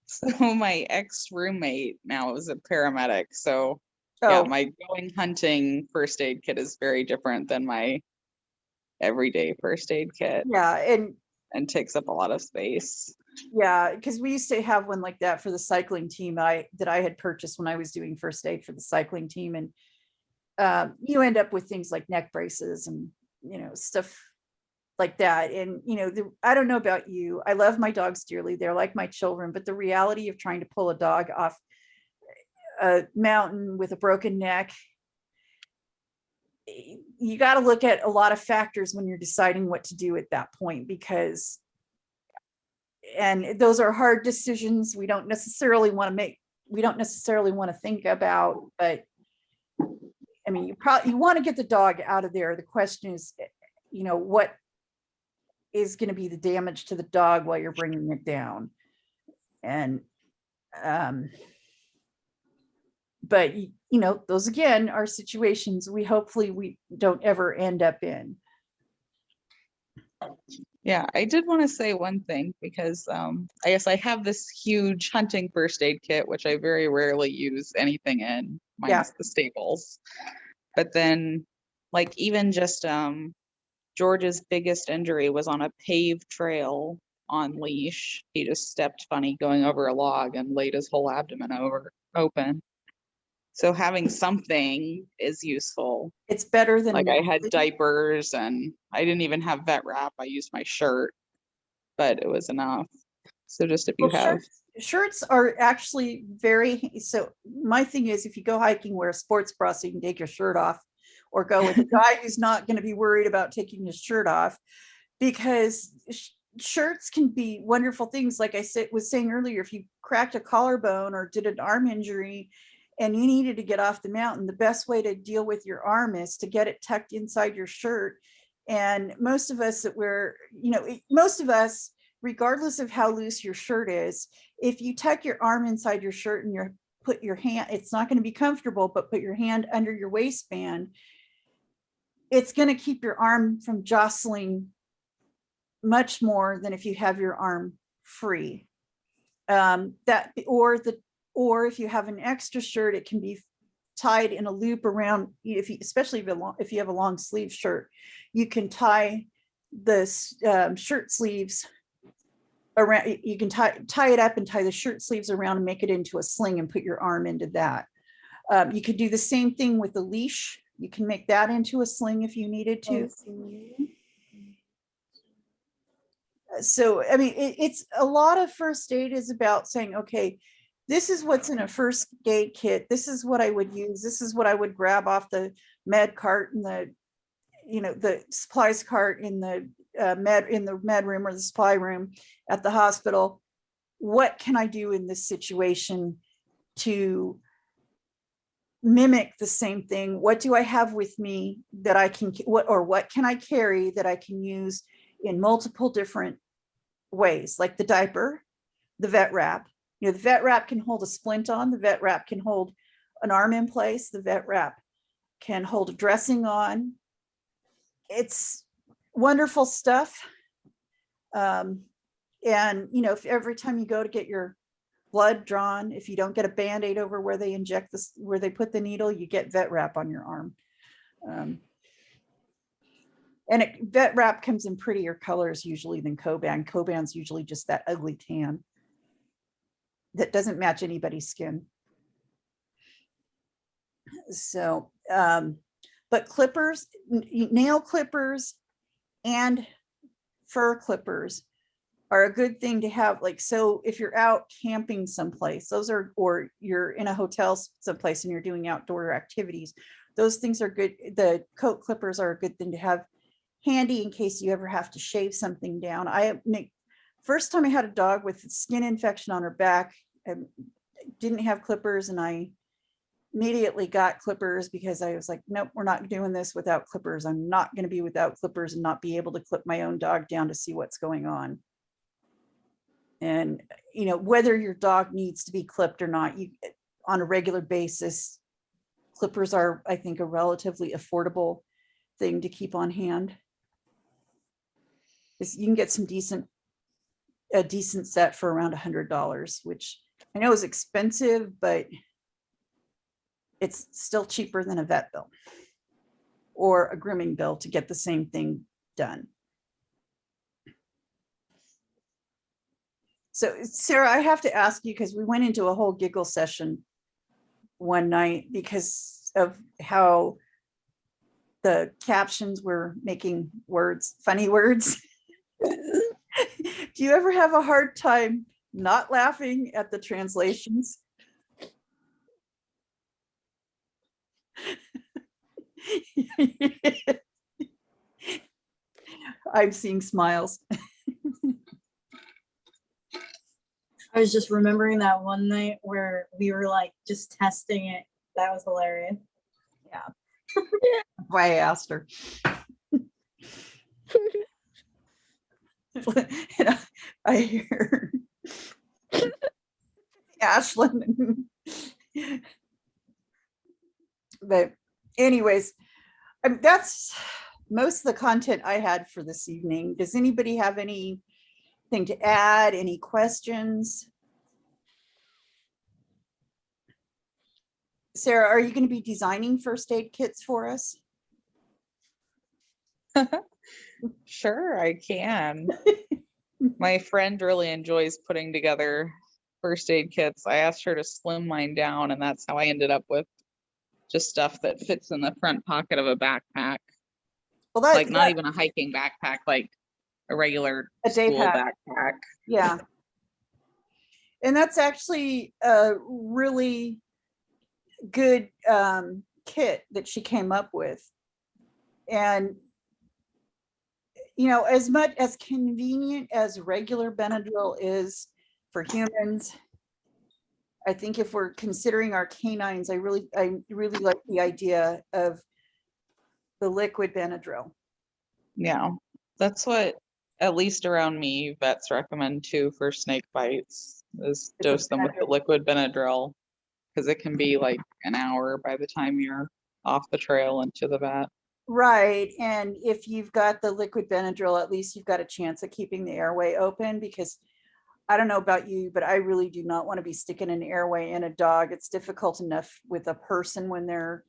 S2: So my ex-roommate now is a paramedic. So yeah, my going hunting first aid kit is very different than my everyday first aid kit.
S1: Yeah,
S2: and takes up a lot of space.
S1: Yeah, because we used to have one like that for the cycling team that I had purchased when I was doing first aid for the cycling team. And you end up with things like neck braces and, stuff like that. And, I don't know about you. I love my dogs dearly. They're like my children, but the reality of trying to pull a dog off a mountain with a broken neck, you got to look at a lot of factors when you're deciding what to do at that point, because and those are hard decisions we don't necessarily want to make, we don't necessarily want to think about, but I mean, you want to get the dog out of there. The question is, what is going to be the damage to the dog while you're bringing it down? And but you know, those again are situations we don't ever end up in.
S2: Yeah, I did want to say one thing because I guess I have this huge hunting first aid kit, which I very rarely use anything in, minus the staples. But then, like, even just George's biggest injury was on a paved trail on leash. He just stepped funny going over a log and laid his whole abdomen open. So having something is useful.
S1: It's better than
S2: Like I had diapers and I didn't even have vet wrap. I used my shirt, but it was enough. So just if you have
S1: shirts are actually so my thing is, if you go hiking, wear a sports bra so you can take your shirt off, or go with a guy who's not going to be worried about taking his shirt off, because shirts can be wonderful things. Like I was saying earlier, if you cracked a collarbone or did an arm injury and you needed to get off the mountain, the best way to deal with your arm is to get it tucked inside your shirt. And most of us regardless of how loose your shirt is, if you tuck your arm inside your shirt and put your hand, it's not going to be comfortable, but put your hand under your waistband, it's going to keep your arm from jostling much more than if you have your arm free. Or if you have an extra shirt, it can be tied in a loop around, especially if you have a long sleeve shirt, you can tie the shirt sleeves around. You can tie it up and tie the shirt sleeves around and make it into a sling and put your arm into that. You could do the same thing with the leash. You can make that into a sling if you needed to. So, I mean, it's a lot of first aid is about saying, okay, this is what's in a first aid kit. This is what I would use. This is what I would grab off the med cart and the supplies cart in the med room or the supply room at the hospital. What can I do in this situation to mimic the same thing? What do I have with me that I can, what can I carry that I can use in multiple different ways? Like the diaper, the vet wrap. The vet wrap can hold a splint on, the vet wrap can hold an arm in place, the vet wrap can hold a dressing on. It's wonderful stuff. And if every time you go to get your blood drawn, if you don't get a Band-Aid over where they inject this, where they put the needle, you get vet wrap on your arm. And vet wrap comes in prettier colors usually than Coban. Coban's usually just that ugly tan that doesn't match anybody's skin. So, but clippers, nail clippers and fur clippers are a good thing to have. Like, so if you're out camping someplace, or you're in a hotel someplace and you're doing outdoor activities, those things are good. The coat clippers are a good thing to have handy in case you ever have to shave something down. First time I had a dog with skin infection on her back, I didn't have clippers, and I immediately got clippers because I was like, nope, we're not doing this without clippers. I'm not going to be without clippers and not be able to clip my own dog down to see what's going on. And, whether your dog needs to be clipped or not, on a regular basis, clippers are, I think, a relatively affordable thing to keep on hand. You can get a decent set for around $100, which I know is expensive, but it's still cheaper than a vet bill or a grooming bill to get the same thing done. So Sarah, I have to ask you, because we went into a whole giggle session one night because of how the captions were making funny words. Do you ever have a hard time not laughing at the translations? I'm seeing smiles.
S3: I was just remembering that one night where we were like just testing it. That was hilarious.
S1: Yeah. Why I asked her. And I hear Ashlyn. But anyways, that's most of the content I had for this evening. Does anybody have anything to add? Any questions? Sarah, are you going to be designing first aid kits for us?
S2: Sure, I can. My friend really enjoys putting together first aid kits. I asked her to slim mine down, and that's how I ended up with just stuff that fits in the front pocket of a backpack.
S1: Well,
S2: Like not even a hiking backpack, like a regular
S1: a day
S2: school
S1: pack.
S2: backpack.
S1: Yeah. And that's actually a really good kit that she came up with. And, you know, as much as convenient as regular Benadryl is for humans, I think if we're considering our canines, I really like the idea of the liquid Benadryl.
S2: Yeah, that's what, at least around me, vets recommend too for snake bites, is
S1: It's a
S2: dose them with the
S1: Benadryl.
S2: liquid Benadryl, because it can be like an hour by the time you're off the trail into the vet.
S1: Right. And if you've got the liquid Benadryl, at least you've got a chance of keeping the airway open, because I don't know about you, but I really do not want to be sticking an airway in a dog. It's difficult enough with a person when they're,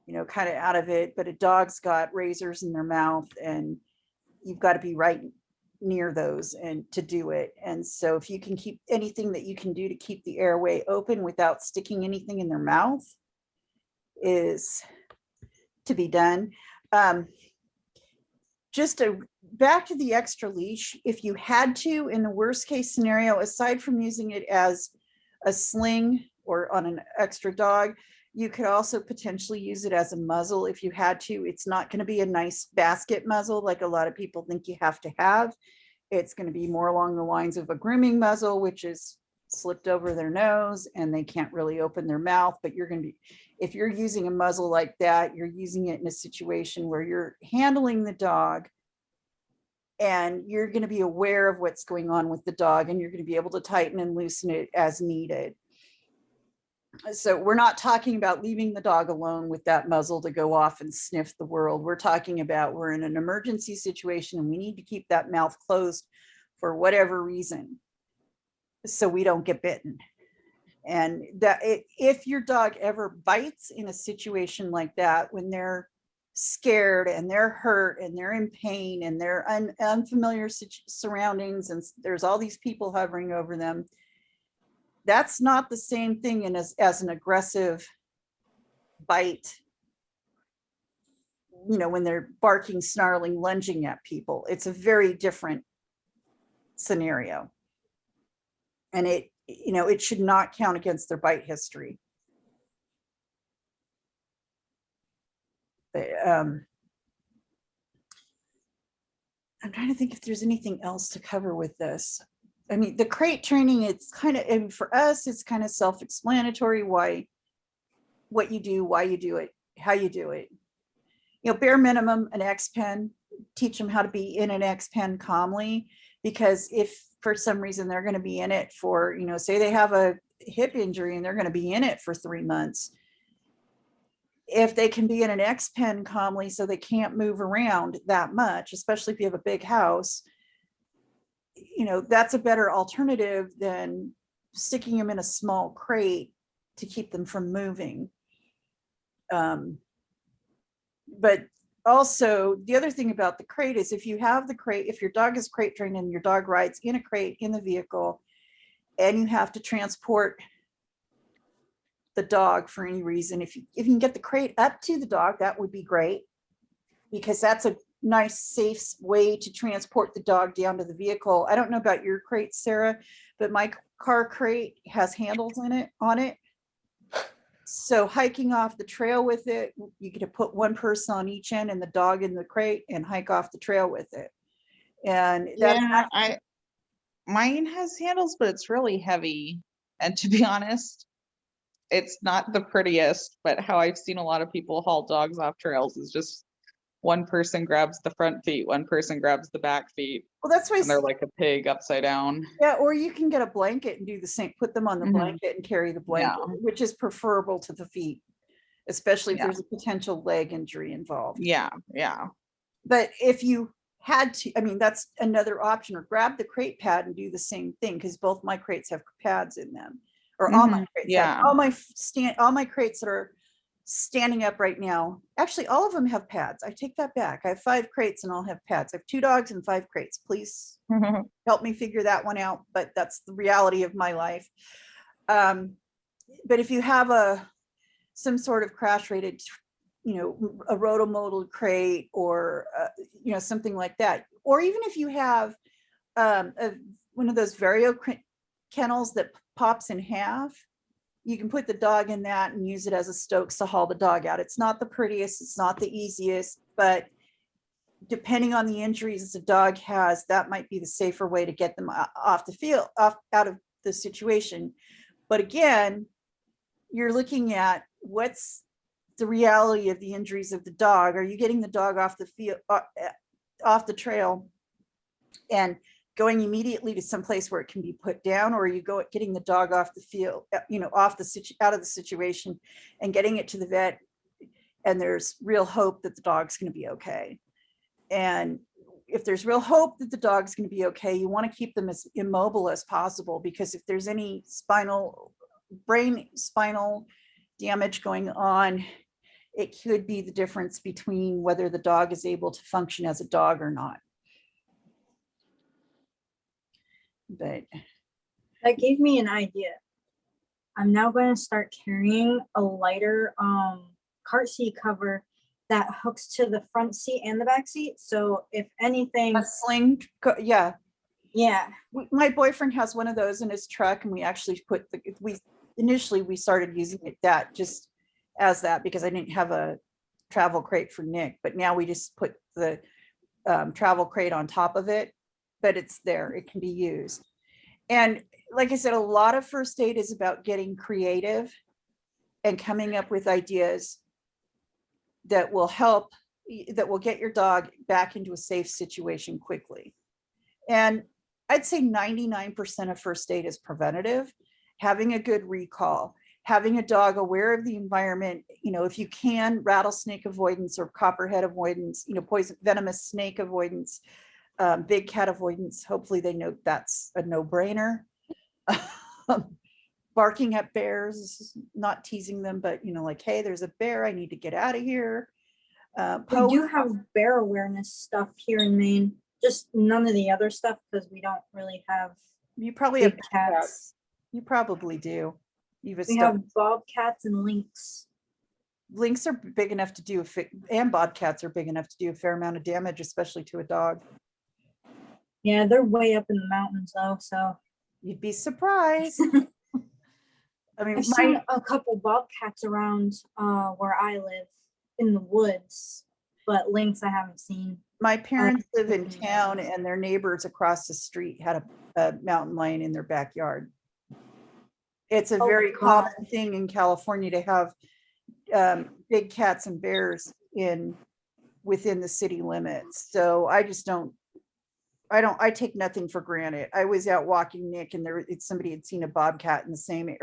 S1: you know, kind of out of it, but a dog's got razors in their mouth and you've got to be right near those and to do it. And so if you can keep anything that you can do to keep the airway open without sticking anything in their mouth is to be done. Just back to the extra leash, if you had to, in the worst case scenario, aside from using it as a sling or on an extra dog, you could also potentially use it as a muzzle if you had to. It's not going to be a nice basket muzzle like a lot of people think you have to have. It's going to be more along the lines of a grooming muzzle, which is slipped over their nose and they can't really open their mouth. But you're going to be, if you're using a muzzle like that, you're using it in a situation where you're handling the dog and you're going to be aware of what's going on with the dog and you're going to be able to tighten and loosen it as needed. So we're not talking about leaving the dog alone with that muzzle to go off and sniff the world. We're talking about we're in an emergency situation and we need to keep that mouth closed for whatever reason so we don't get bitten. And that if your dog ever bites in a situation like that, when they're scared and they're hurt and they're in pain and they're unfamiliar surroundings and there's all these people hovering over them, that's not the same thing as an aggressive bite, you know, when they're barking, snarling, lunging at people. It's a very different scenario. And it, you know, it should not count against their bite history. But, I'm trying to think if there's anything else to cover with this. I mean, the crate training, it's kind of, and for us, it's kind of self-explanatory why, what you do, why you do it, how you do it. You know, bare minimum, an X pen, teach them how to be in an X pen calmly, because if for some reason they're going to be in it for, you know, say they have a hip injury and they're going to be in it for 3 months. If they can be in an X pen calmly so they can't move around that much, especially if you have a big house, you know, that's a better alternative than sticking them in a small crate to keep them from moving. But also the other thing about the crate is if you have the crate, if your dog is crate trained and your dog rides in a crate in the vehicle and you have to transport the dog for any reason, if you can get the crate up to the dog, that would be great, because that's a nice, safe way to transport the dog down to the vehicle. I don't know about your crate, Sarah, but my car crate has handles in it, on it. So hiking off the trail with it, you get to put one person on each end and the dog in the crate and hike off the trail with it. And that's
S2: Yeah, mine has handles, but it's really heavy. And to be honest, it's not the prettiest, but how I've seen a lot of people haul dogs off trails is just one person grabs the front feet, one person grabs the back feet.
S1: well, that's why,
S2: and they're like a pig upside down.
S1: yeah, or you can get a blanket and do the same, put them on the blanket and carry the blanket, which is preferable to the feet. especially if
S2: Yeah.
S1: there's a potential leg injury involved.
S2: Yeah, yeah.
S1: But if you had to, I mean, that's another option, or grab the crate pad and do the same thing, because both my crates have pads in them, or all my crates have,
S2: Yeah.
S1: all my crates that are standing up right now, actually all of them have pads. I take that back. I have 5 crates and all have pads. I have 2 dogs and 5 crates. Please help me figure that one out, but that's the reality of my life. But if you have some sort of crash rated, a rotomodal crate, or something like that, or even if you have one of those vario kennels that pops in half, you can put the dog in that and use it as a Stokes to haul the dog out. It's not the prettiest, it's not the easiest, but depending on the injuries the dog has, that might be the safer way to get them off the field, out of the situation. But again, you're looking at what's the reality of the injuries of the dog. Are you getting the dog off the field, off the trail, and going immediately to some place where it can be put down, or are you getting the dog off the field, out of the situation and getting it to the vet, and there's real hope that the dog's going to be okay? And if there's real hope that the dog's going to be okay, you want to keep them as immobile as possible, because if there's any spinal damage going on, it could be the difference between whether the dog is able to function as a dog or not. But
S3: That gave me an idea. I'm now going to start carrying a lighter cart seat cover that hooks to the front seat and the back seat. So if anything,
S1: a sling, yeah.
S3: yeah,
S1: My boyfriend has one of those in his truck, and we actually initially we started using it just as that, because I didn't have a travel crate for Nick, but now we just put the travel crate on top of it, but it's there, it can be used. And like I said, a lot of first aid is about getting creative and coming up with ideas that will help, that will get your dog back into a safe situation quickly. And I'd say 99% of first aid is preventative. Having a good recall, having a dog aware of the environment, if you can, rattlesnake avoidance or copperhead avoidance, poison, venomous snake avoidance, big cat avoidance. Hopefully they know that's a no-brainer. Barking at bears, not teasing them, but like, hey, there's a bear, I need to get out of here.
S3: we do have bear awareness stuff here in Maine, just none of the other stuff because we don't really have.
S1: You probably have
S3: big cats.
S1: You probably do.
S3: We have bobcats and lynx.
S1: Lynx are big enough to do and bobcats are big enough to do a fair amount of damage, especially to a dog.
S3: Yeah, they're way up in the mountains though, so
S1: You'd be surprised. I mean,
S3: I've seen a couple bobcats around where I live in the woods, but lynx I haven't seen.
S1: my parents live in town, and their neighbors across the street had a mountain lion in their backyard. It's a very common thing in California to have big cats and bears within the city limits. So I take nothing for granted. I was out walking Nick, and somebody had seen a bobcat in the same, it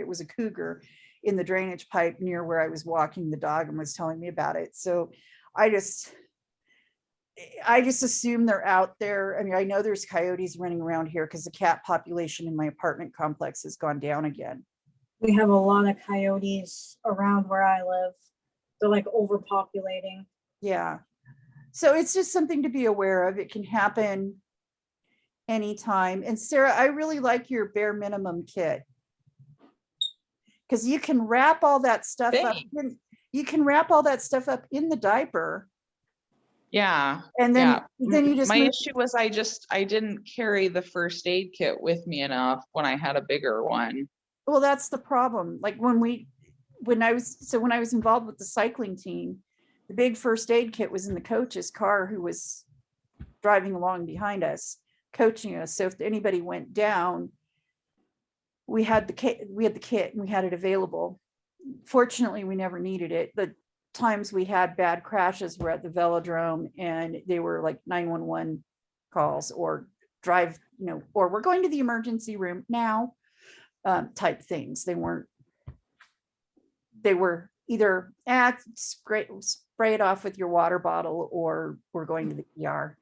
S1: was a cougar in the drainage pipe near where I was walking the dog, and was telling me about it. So I just assume they're out there. I mean, I know there's coyotes running around here because the cat population in my apartment complex has gone down again.
S3: We have a lot of coyotes around where I live. They're like overpopulating.
S1: Yeah. So it's just something to be aware of. It can happen anytime. And Sarah, I really like your bare minimum kit, because you can wrap all that stuff up. You can wrap all that stuff up in the diaper.
S2: Yeah.
S1: And then you just
S2: my issue was I didn't carry the first aid kit with me enough when I had a bigger one.
S1: Well, that's the problem. Like when I was involved with the cycling team, the big first aid kit was in the coach's car, who was driving along behind us, coaching us. So if anybody went down, we had the kit and we had it available. Fortunately, we never needed it. The times we had bad crashes were at the velodrome, and they were like 911 calls, or or we're going to the emergency room now, type things. They they were either spray it off with your water bottle, or we're going to the ER.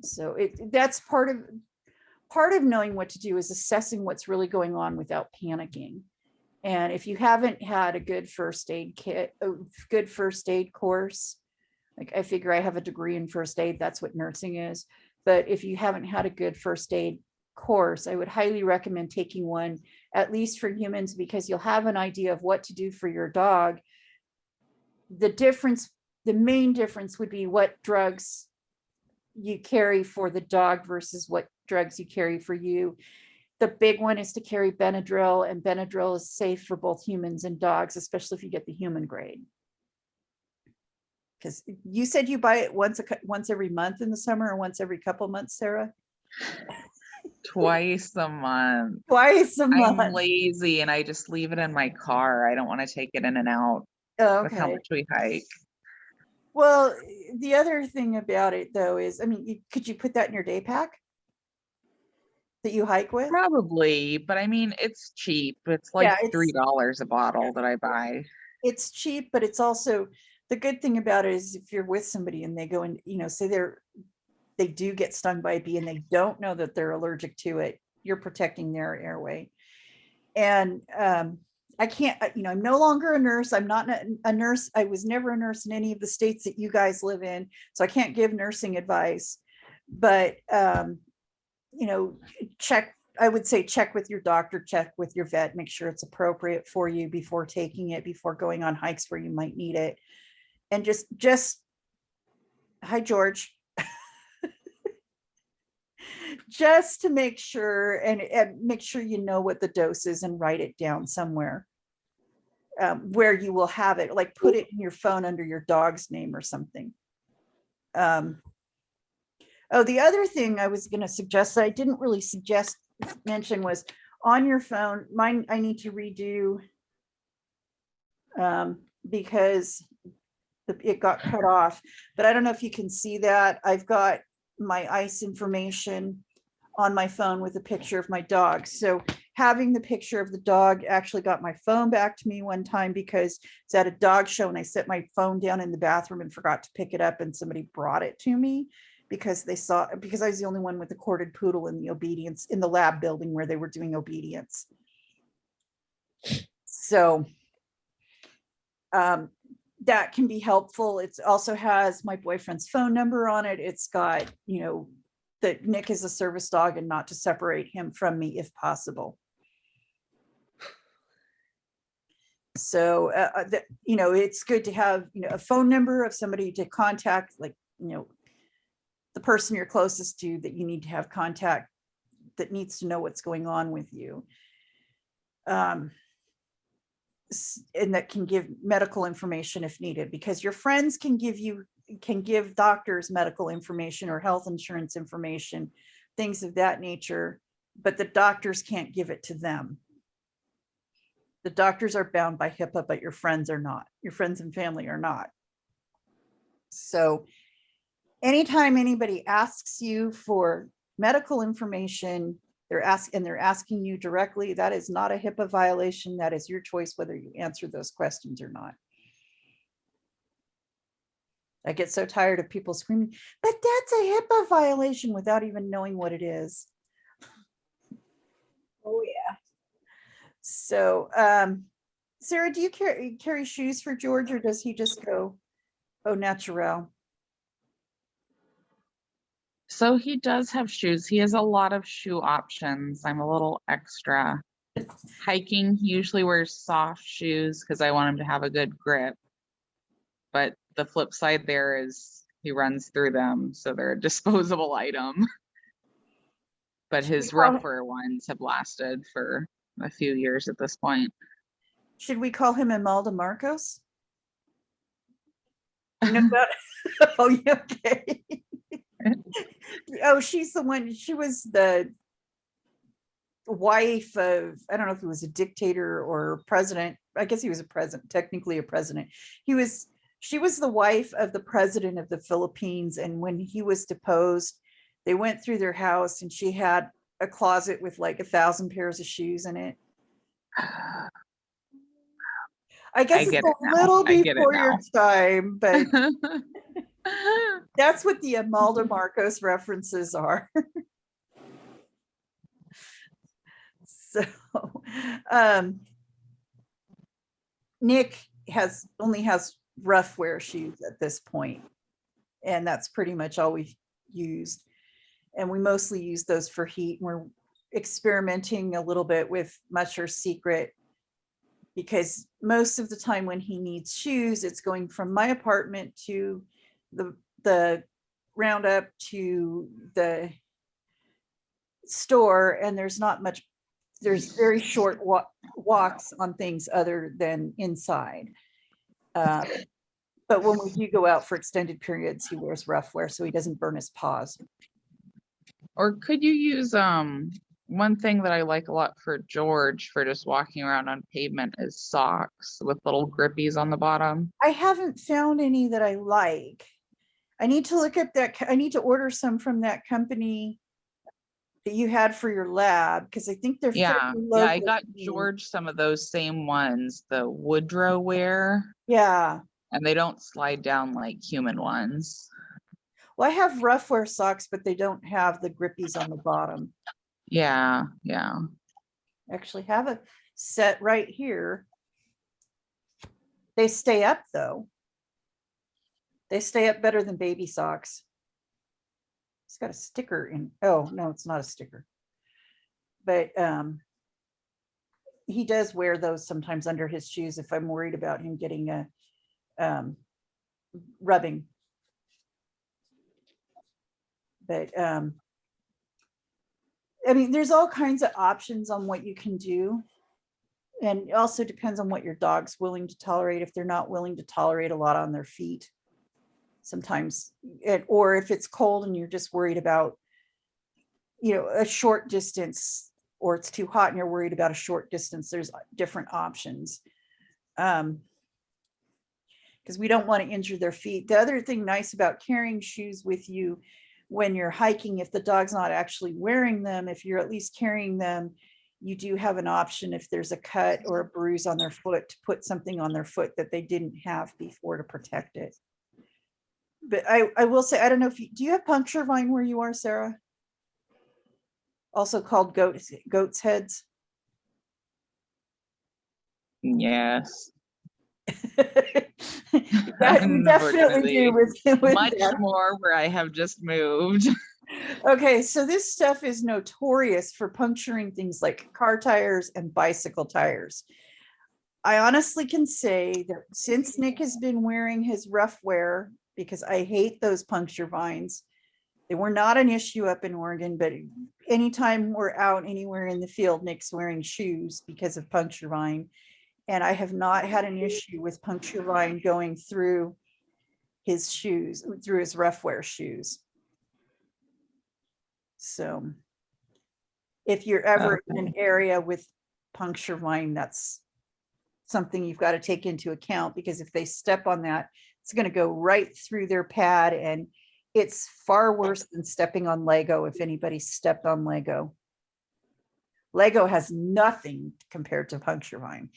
S1: So that's part of knowing what to do, is assessing what's really going on without panicking. And if you haven't had a good first aid kit, a good first aid course, like I figure I have a degree in first aid, that's what nursing is. But if you haven't had a good first aid course, I would highly recommend taking one, at least for humans, because you'll have an idea of what to do for your dog. The main difference would be what drugs you carry for the dog versus what drugs you carry for you. The big one is to carry Benadryl, and Benadryl is safe for both humans and dogs, especially if you get the human grade. Because you said you buy it once every month in the summer, or once every couple months, Sarah?
S2: Twice a month.
S1: Twice a month.
S2: I'm lazy and I just leave it in my car. I don't want to take it in and out with how
S1: Okay.
S2: much we hike.
S1: Well, the other thing about it though is, I mean, could you put that in your day pack that you hike with?
S2: Probably, but I mean, it's cheap. It's like
S1: Yeah,
S2: $3 a bottle that I buy.
S1: it's cheap, but it's also, the good thing about it is if you're with somebody and they go and, say they do get stung by a bee and they don't know that they're allergic to it, you're protecting their airway. And I can't, I'm no longer a nurse. I'm not a nurse. I was never a nurse in any of the states that you guys live in. So I can't give nursing advice, but, I would say check with your doctor, check with your vet, make sure it's appropriate for you before taking it, before going on hikes where you might need it. And just, hi, George. Just to make sure, and make sure you know what the dose is and write it down somewhere where you will have it, like put it in your phone under your dog's name or something. Oh, the other thing I was going to suggest that I didn't really mention was on your phone. Mine, I need to redo because it got cut off, but I don't know if you can see that. I've got my ice information on my phone with a picture of my dog. So having the picture of the dog actually got my phone back to me one time, because it's at a dog show and I set my phone down in the bathroom and forgot to pick it up, and somebody brought it to me because I was the only one with the corded poodle in the lab building where they were doing obedience. So that can be helpful. It also has my boyfriend's phone number on it. It's got, that Nick is a service dog and not to separate him from me if possible. So, it's good to have, a phone number of somebody to contact, like, the person you're closest to that you need to have contact, that needs to know what's going on with you. And that can give medical information if needed, because your friends can give doctors medical information or health insurance information, things of that nature, but the doctors can't give it to them. The doctors are bound by HIPAA, but your friends are not. Your friends and family are not. So anytime anybody asks you for medical information, they're asking you directly, that is not a HIPAA violation. That is your choice whether you answer those questions or not. I get so tired of people screaming, but that's a HIPAA violation, without even knowing what it is.
S3: Oh yeah.
S1: So, Sarah, do you carry shoes for George, or does he just go au naturel?
S2: So he does have shoes. He has a lot of shoe options. I'm a little extra. Hiking, he usually wears soft shoes because I want him to have a good grip. But the flip side there is he runs through them, so they're a disposable item. But his rougher ones have lasted for a few years at this point.
S1: Should we call him Imelda Marcos? You know that? Oh, yeah, okay. Oh, she's the one, she was the wife of, I don't know if he was a dictator or president. I guess he was a president, technically a president. She was the wife of the president of the Philippines. And when he was deposed, they went through their house and she had a closet with like 1,000 pairs of shoes in it. I guess
S2: I
S1: it's
S2: get
S1: a
S2: it now.
S1: little
S2: I get it
S1: before your
S2: now.
S1: time, but that's what the Imelda Marcos references are. So, Nick only has rough wear shoes at this point, and that's pretty much all we've used. And we mostly use those for heat. We're experimenting a little bit with Musher's Secret, because most of the time when he needs shoes, it's going from my apartment to the roundup to the store, and there's very short walks on things other than inside. But when we do go out for extended periods, he wears rough wear so he doesn't burn his paws.
S2: Or could you use one thing that I like a lot for George for just walking around on pavement is socks with little grippies on the bottom.
S1: I haven't found any that I like. I need to look up that. I need to order some from that company that you had for your lab, because I think they're
S2: Yeah,
S1: fairly
S2: yeah, I
S1: local
S2: got
S1: to me.
S2: George some of those same ones, the Woodrow wear,
S1: Yeah.
S2: and they don't slide down like human ones.
S1: Well, I have rough wear socks, but they don't have the grippies on the bottom.
S2: Yeah, yeah.
S1: I actually have a set right here. They stay up though. They stay up better than baby socks. It's got a sticker in. Oh, no, it's not a sticker. But he does wear those sometimes under his shoes if I'm worried about him getting a rubbing. But I mean, there's all kinds of options on what you can do. And it also depends on what your dog's willing to tolerate. If they're not willing to tolerate a lot on their feet, sometimes, or if it's cold and you're just worried about, a short distance, or it's too hot and you're worried about a short distance, there's different options. Because we don't want to injure their feet. The other thing nice about carrying shoes with you when you're hiking, if the dog's not actually wearing them, if you're at least carrying them, you do have an option if there's a cut or a bruise on their foot to put something on their foot that they didn't have before to protect it. But I will say, I don't know if do you have puncture vine where you are, Sarah? Also called goat's heads.
S2: Yes.
S1: Yeah, we definitely do with
S2: much
S1: that.
S2: more where I have just moved.
S1: Okay, so this stuff is notorious for puncturing things like car tires and bicycle tires. I honestly can say that since Nick has been wearing his rough wear, because I hate those puncture vines, they were not an issue up in Oregon, but anytime we're out anywhere in the field, Nick's wearing shoes because of puncture vine. And I have not had an issue with puncture vine going through his shoes, through his rough wear shoes. So if you're ever in an area with puncture vine, that's something you've got to take into account, because if they step on that, it's going to go right through their pad, and it's far worse than stepping on Lego. If anybody stepped on Lego, Lego has nothing compared to puncture vine.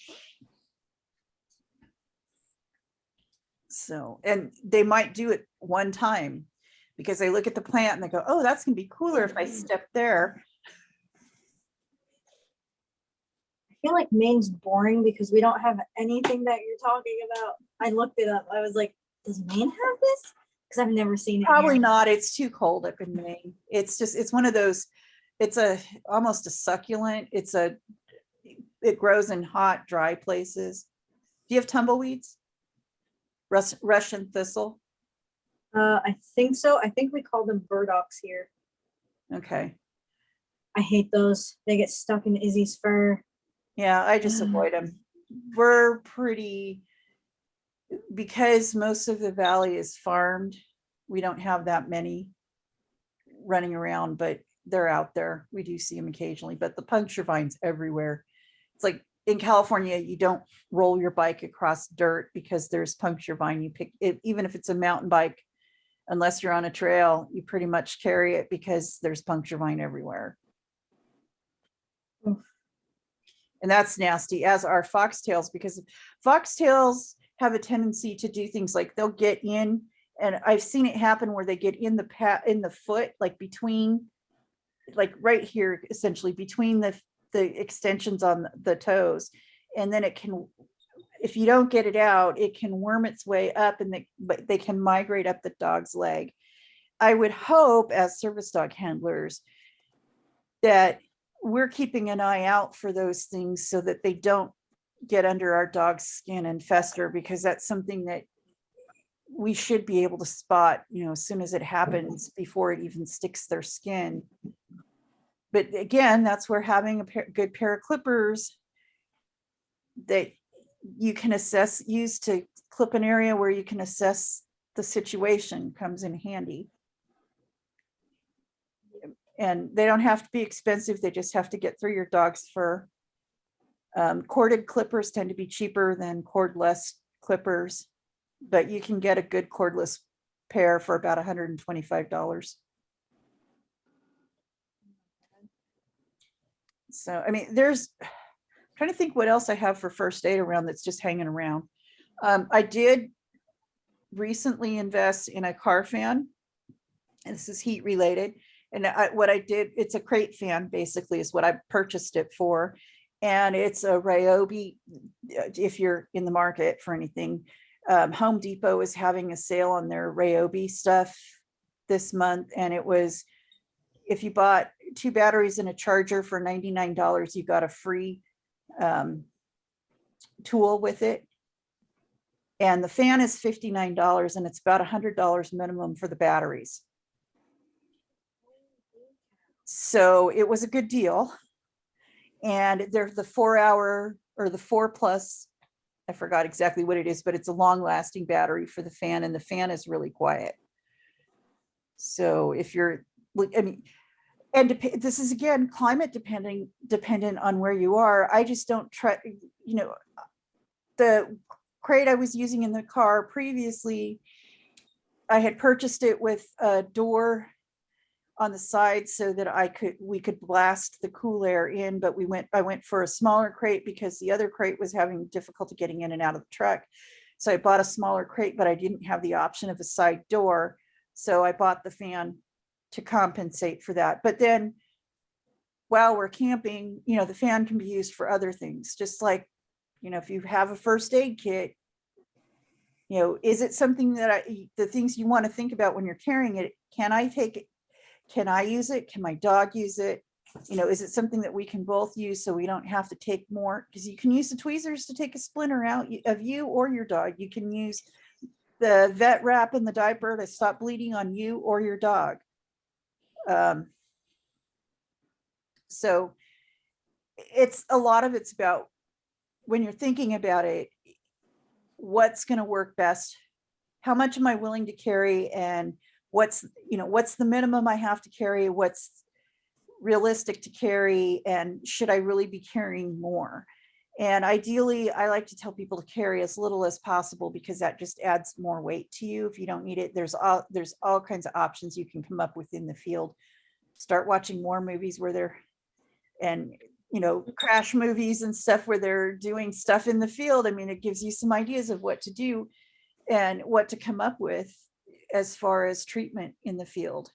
S1: So, and they might do it one time because they look at the plant and they go, oh, that's gonna be cooler if I step there.
S3: I feel like Maine's boring because we don't have anything that you're talking about. I looked it up. I was like, does Maine have this? Because I've never seen it.
S1: Probably
S3: here.
S1: not. It's too cold up in Maine. It's just, it's one of those, it's almost a succulent. It grows in hot, dry places. Do you have tumbleweeds? Russian thistle?
S3: I think so. I think we call them burdocks here.
S1: Okay.
S3: I hate those. They get stuck in Izzy's fur.
S1: Yeah, I just avoid them. We're pretty, because most of the valley is farmed, we don't have that many running around, but they're out there. We do see them occasionally, but the puncture vines everywhere. It's like in California, you don't roll your bike across dirt because there's puncture vine. You pick it, even if it's a mountain bike, unless you're on a trail, you pretty much carry it because there's puncture vine everywhere.
S3: Oof.
S1: And that's nasty, as are foxtails, because foxtails have a tendency to do things like they'll get in, and I've seen it happen where they get in the foot, like between, like right here, essentially between the extensions on the toes. And then it can, if you don't get it out, it can worm its way up, and but they can migrate up the dog's leg. I would hope, as service dog handlers, that we're keeping an eye out for those things so that they don't get under our dog's skin and fester, because that's something that we should be able to spot, as soon as it happens, before it even sticks their skin. But again, that's where having a good pair of clippers that you can use to clip an area where you can assess the situation comes in handy. And they don't have to be expensive. They just have to get through your dog's fur. Corded clippers tend to be cheaper than cordless clippers, but you can get a good cordless pair for about $125. So, I mean, I'm trying to think what else I have for first aid around that's just hanging around. I did recently invest in a car fan, and this is heat related. And what I did, it's a crate fan, basically, is what I purchased it for. And it's a Ryobi, if you're in the market for anything. Home Depot is having a sale on their Ryobi stuff this month. And it was, if you bought 2 batteries and a charger for $99, you got a free tool with it. And the fan is $59, and it's about $100 minimum for the batteries. So it was a good deal. And they're the 4-hour or the 4+, I forgot exactly what it is, but it's a long lasting battery for the fan, and the fan is really quiet. So if you're, I mean, and this is again, climate dependent on where you are. I just don't try, the crate I was using in the car previously, I had purchased it with a door on the side so that we could blast the cool air in, but I went for a smaller crate because the other crate was having difficulty getting in and out of the truck. So I bought a smaller crate, but I didn't have the option of a side door. So I bought the fan to compensate for that. But then while we're camping, the fan can be used for other things. Just like, if you have a first aid kit, is it something that the things you want to think about when you're carrying it, can I take it? Can I use it? Can my dog use it? Is it something that we can both use so we don't have to take more? Because you can use the tweezers to take a splinter out of you or your dog. You can use the vet wrap in the diaper to stop bleeding on you or your dog. So it's a lot of it's about, when you're thinking about it, what's going to work best? How much am I willing to carry? And what's the minimum I have to carry? What's realistic to carry? And should I really be carrying more? And ideally, I like to tell people to carry as little as possible, because that just adds more weight to you if you don't need it. There's all kinds of options you can come up with in the field. Start watching more movies crash movies and stuff where they're doing stuff in the field. I mean, it gives you some ideas of what to do and what to come up with as far as treatment in the field.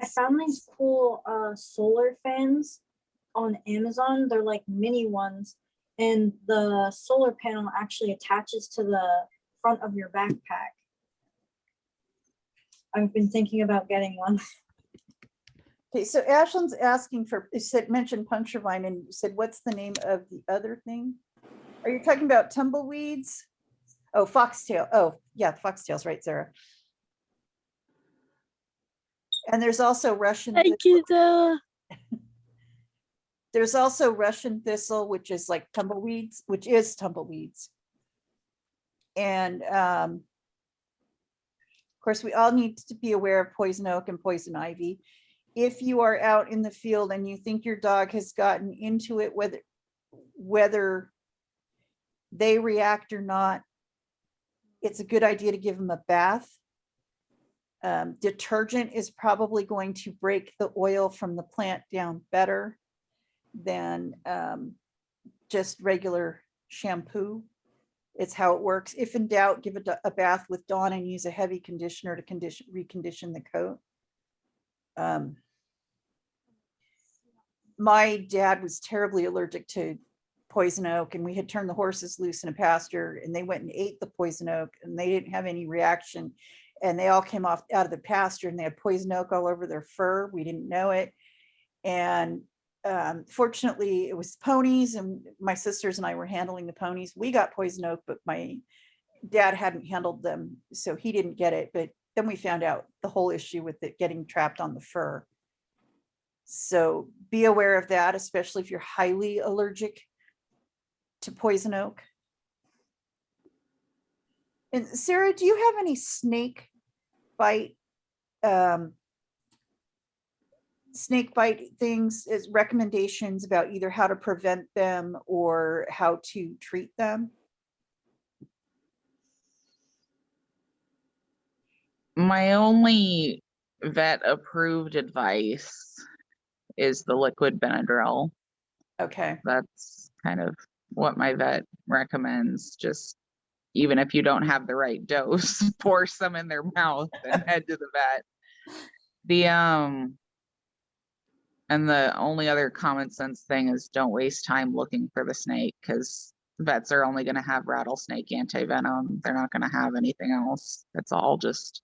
S3: I found these cool solar fans on Amazon. They're like mini ones, and the solar panel actually attaches to the front of your backpack. I've been thinking about getting one.
S1: Okay, so Ashlyn's asking mentioned puncture vine, and said, what's the name of the other thing? Are you talking about tumbleweeds? Oh, foxtail. Oh, yeah, foxtails, right, Sarah? And there's also Russian.
S4: Thank you, Sarah.
S1: There's also Russian thistle, which is like tumbleweeds, And of course, we all need to be aware of poison oak and poison ivy. If you are out in the field and you think your dog has gotten into it, whether they react or not, it's a good idea to give them a bath. Detergent is probably going to break the oil from the plant down better. than just regular shampoo. It's how it works. If in doubt, give it a bath with Dawn and use a heavy conditioner to recondition the coat. My dad was terribly allergic to poison oak, and we had turned the horses loose in a pasture, and they went and ate the poison oak, and they didn't have any reaction, and they all came off out of the pasture, and they had poison oak all over their fur. We didn't know it, and fortunately it was ponies, and my sisters and I were handling the ponies. We got poison oak, but my dad hadn't handled them, so he didn't get it. But then we found out the whole issue with it getting trapped on the fur. So be aware of that, especially if you're highly allergic to poison oak. And Sarah, do you have any snake bite things as recommendations about either how to prevent them or how to treat them?
S2: My only vet approved advice is the liquid Benadryl.
S1: Okay.
S2: That's kind of what my vet recommends. Just even if you don't have the right dose, pour some in their mouth and head to the vet. And the only other common sense thing is don't waste time looking for the snake, because vets are only going to have rattlesnake antivenom. They're not going to have anything else. It's all just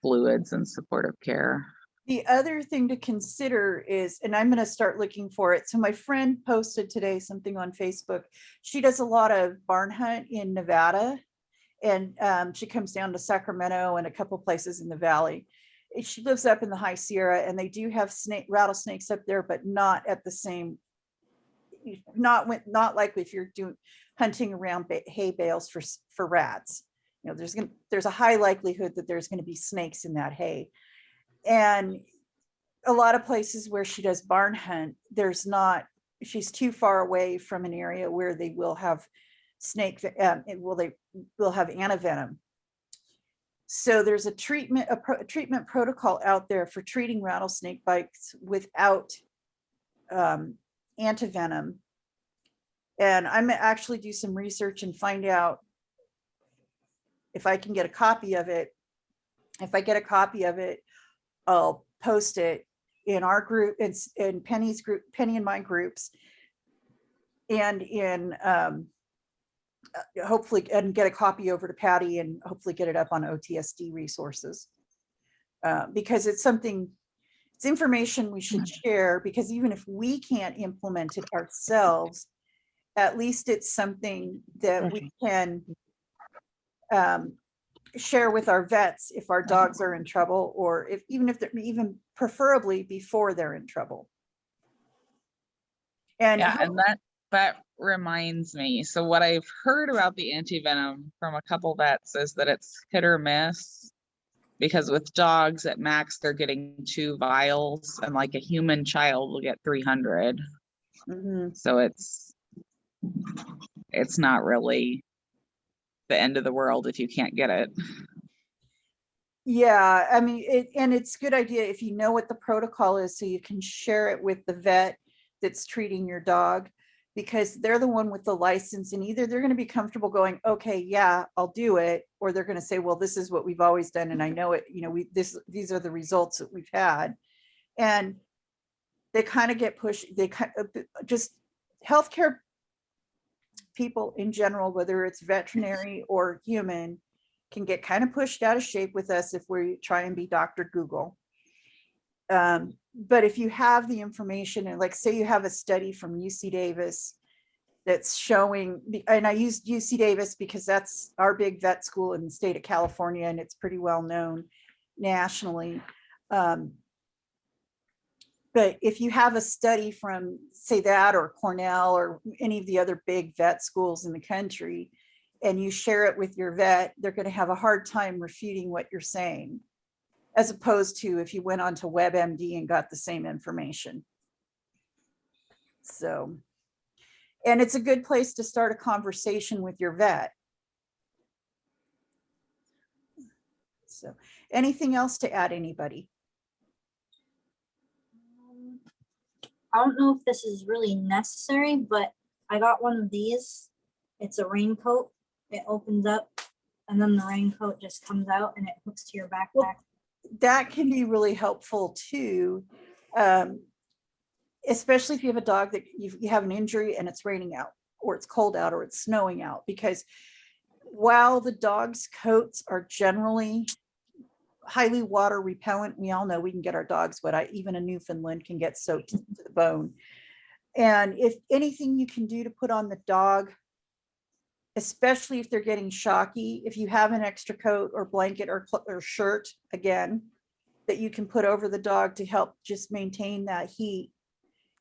S2: fluids and supportive care.
S1: The other thing to consider is, and I'm going to start looking for it. So my friend posted today something on Facebook. She does a lot of barn hunt in Nevada, and she comes down to Sacramento and a couple places in the valley. She lives up in the High Sierra, and they do have rattlesnakes up there, but not at the same, not like if you're hunting around hay bales for rats. You know, there's a high likelihood that there's going to be snakes in that hay. And a lot of places where she does barn hunt, she's too far away from an area where they will have they will have antivenom. So there's a treatment protocol out there for treating rattlesnake bites without antivenom. And I'm gonna actually do some research and find out if I can get a copy of it. If I get a copy of it, I'll post it in our group, in Penny's group, Penny and my groups, and in hopefully, and get a copy over to Patty, and hopefully get it up on OTSD resources, because it's information we should share, because even if we can't implement it ourselves, at least it's something that we can share with our vets if our dogs are in trouble, or even if they're preferably before they're in trouble. And
S2: yeah, and that reminds me. So what I've heard about the antivenom from a couple vets is that it's hit or miss, because with dogs at max they're getting 2 vials, and like a human child will get 300. So it's not really the end of the world if you can't get it.
S1: Yeah, I mean, it's a good idea if you know what the protocol is, so you can share it with the vet that's treating your dog, because they're the one with the license, and either they're going to be comfortable going, okay, yeah, I'll do it, or they're going to say, well, this is what we've always done, and I know it, you know, these are the results that we've had. And they kind of get pushed, just healthcare people in general, whether it's veterinary or human, can get kind of pushed out of shape with us if we try and be Dr. Google. But if you have the information, and like say you have a study from UC Davis that's showing, and I used UC Davis because that's our big vet school in the state of California, and it's pretty well known nationally. But if you have a study from, say, that or Cornell or any of the other big vet schools in the country, and you share it with your vet, they're going to have a hard time refuting what you're saying, as opposed to if you went on to WebMD and got the same information. So, and it's a good place to start a conversation with your vet. So, anything else to add, anybody?
S3: I don't know if this is really necessary, but I got one of these. It's a raincoat. It opens up and then the raincoat just comes out and it hooks to your backpack.
S1: That can be really helpful too. Especially if you have a dog that you have an injury and it's raining out or it's cold out or it's snowing out, because while the dog's coats are generally highly water repellent, we all know we can get our dogs wet. Even a Newfoundland can get soaked to the bone. And if anything you can do to put on the dog, especially if they're getting shocky, if you have an extra coat or blanket or shirt, again, that you can put over the dog to help just maintain that heat,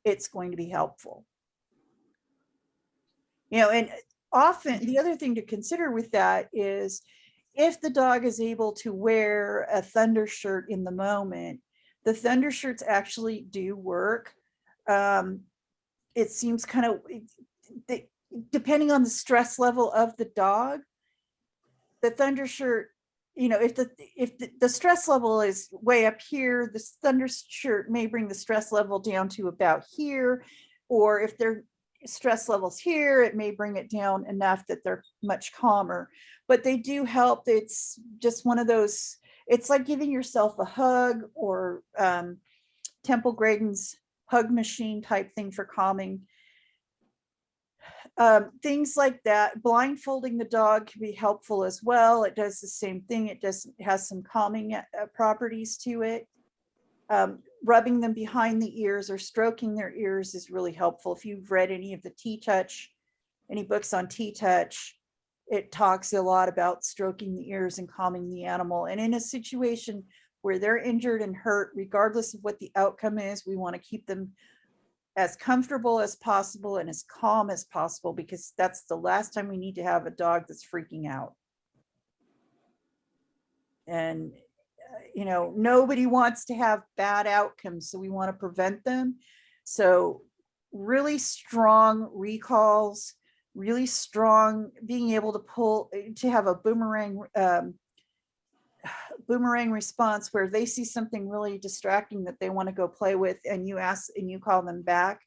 S1: it's going to be helpful. And often the other thing to consider with that is if the dog is able to wear a thunder shirt in the moment, the thunder shirts actually do work. It seems kind of, depending on the stress level of the dog, the thunder shirt, if the stress level is way up here, the thunder shirt may bring the stress level down to about here, or if their stress levels here, it may bring it down enough that they're much calmer. But they do help. It's just one of those, it's like giving yourself a hug, or Temple Grandin's hug machine type thing for calming. Things like that. Blindfolding the dog can be helpful as well. It does the same thing. It has some calming properties to it. Rubbing them behind the ears or stroking their ears is really helpful. If you've read any of the T-Touch, any books on T-Touch, it talks a lot about stroking the ears and calming the animal. And in a situation where they're injured and hurt, regardless of what the outcome is, we want to keep them as comfortable as possible and as calm as possible, because that's the last time we need to have a dog that's freaking out. And nobody wants to have bad outcomes, so we want to prevent them. So really strong recalls, really strong being able to have a boomerang response where they see something really distracting that they want to go play with, and you ask and you call them back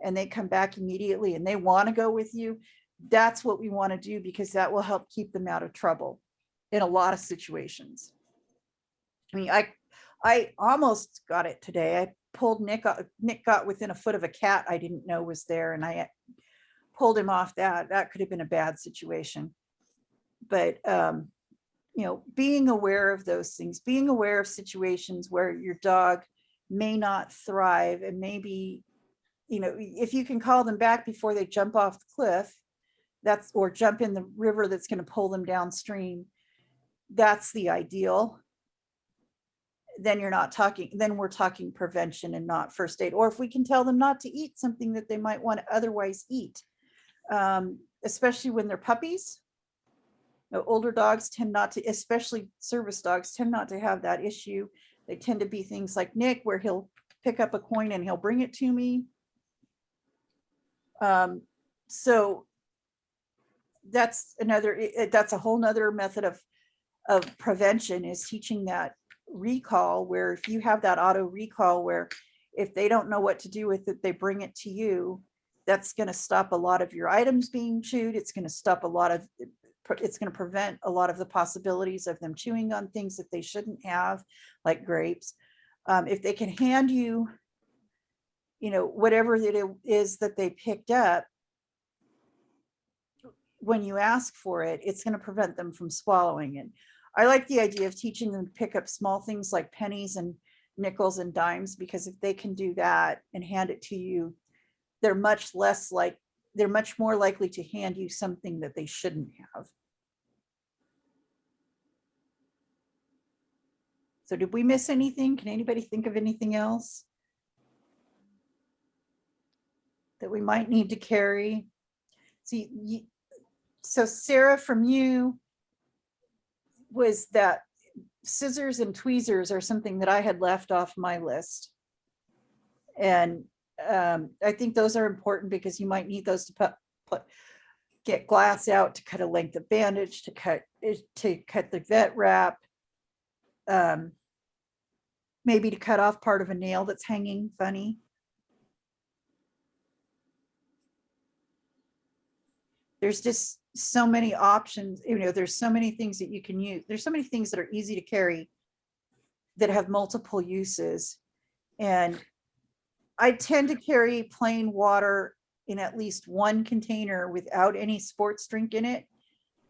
S1: and they come back immediately and they want to go with you. That's what we want to do, because that will help keep them out of trouble in a lot of situations. I mean, I almost got it today. I pulled Nick got within a foot of a cat I didn't know was there, and I pulled him off that. That could have been a bad situation. But being aware of those things, being aware of situations where your dog may not thrive, and maybe, if you can call them back before they jump off the cliff, or jump in the river that's going to pull them downstream, that's the ideal. Then we're talking prevention and not first aid. Or if we can tell them not to eat something that they might want to otherwise eat, especially when they're puppies. Older dogs tend not to, especially service dogs, tend not to have that issue. They tend to be things like Nick, where he'll pick up a coin and he'll bring it to me. So that's a whole nother method of prevention, is teaching that recall, where if you have that auto recall, where if they don't know what to do with it, they bring it to you. That's going to stop a lot of your items being chewed. It's going to prevent a lot of the possibilities of them chewing on things that they shouldn't have, like grapes. If they can hand you, whatever it is that they picked up, when you ask for it, it's going to prevent them from swallowing it. I like the idea of teaching them to pick up small things like pennies and nickels and dimes, because if they can do that and hand it to you, they're much more likely to hand you something that they shouldn't have. So did we miss anything? Can anybody think of anything else that we might need to carry? So Sarah, from you, was that scissors and tweezers are something that I had left off my list. And I think those are important, because you might need those to get glass out, to cut a length of bandage, to cut the vet wrap, maybe to cut off part of a nail that's hanging funny. there's just so many options, there's so many things that you can use. There's so many things that are easy to carry that have multiple uses. And I tend to carry plain water in at least one container without any sports drink in it,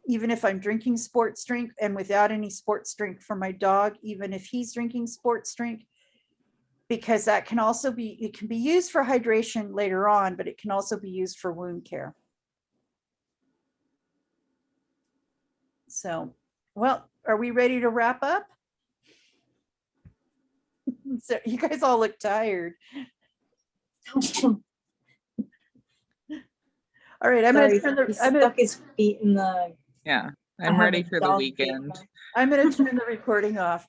S1: even if I'm drinking sports drink, and without any sports drink for my dog, even if he's drinking sports drink, because that can also be, it can be used for hydration later on, but it can also be used for wound care. So, well, are we ready to wrap up? So you guys all look tired. All right, I'm
S3: Sorry,
S1: gonna
S3: he stuck his feet in the.
S2: Yeah,
S3: I
S2: I'm
S3: have
S2: ready
S3: a
S2: for the
S3: dog feet
S2: weekend.
S3: now.
S1: I'm gonna turn the recording off.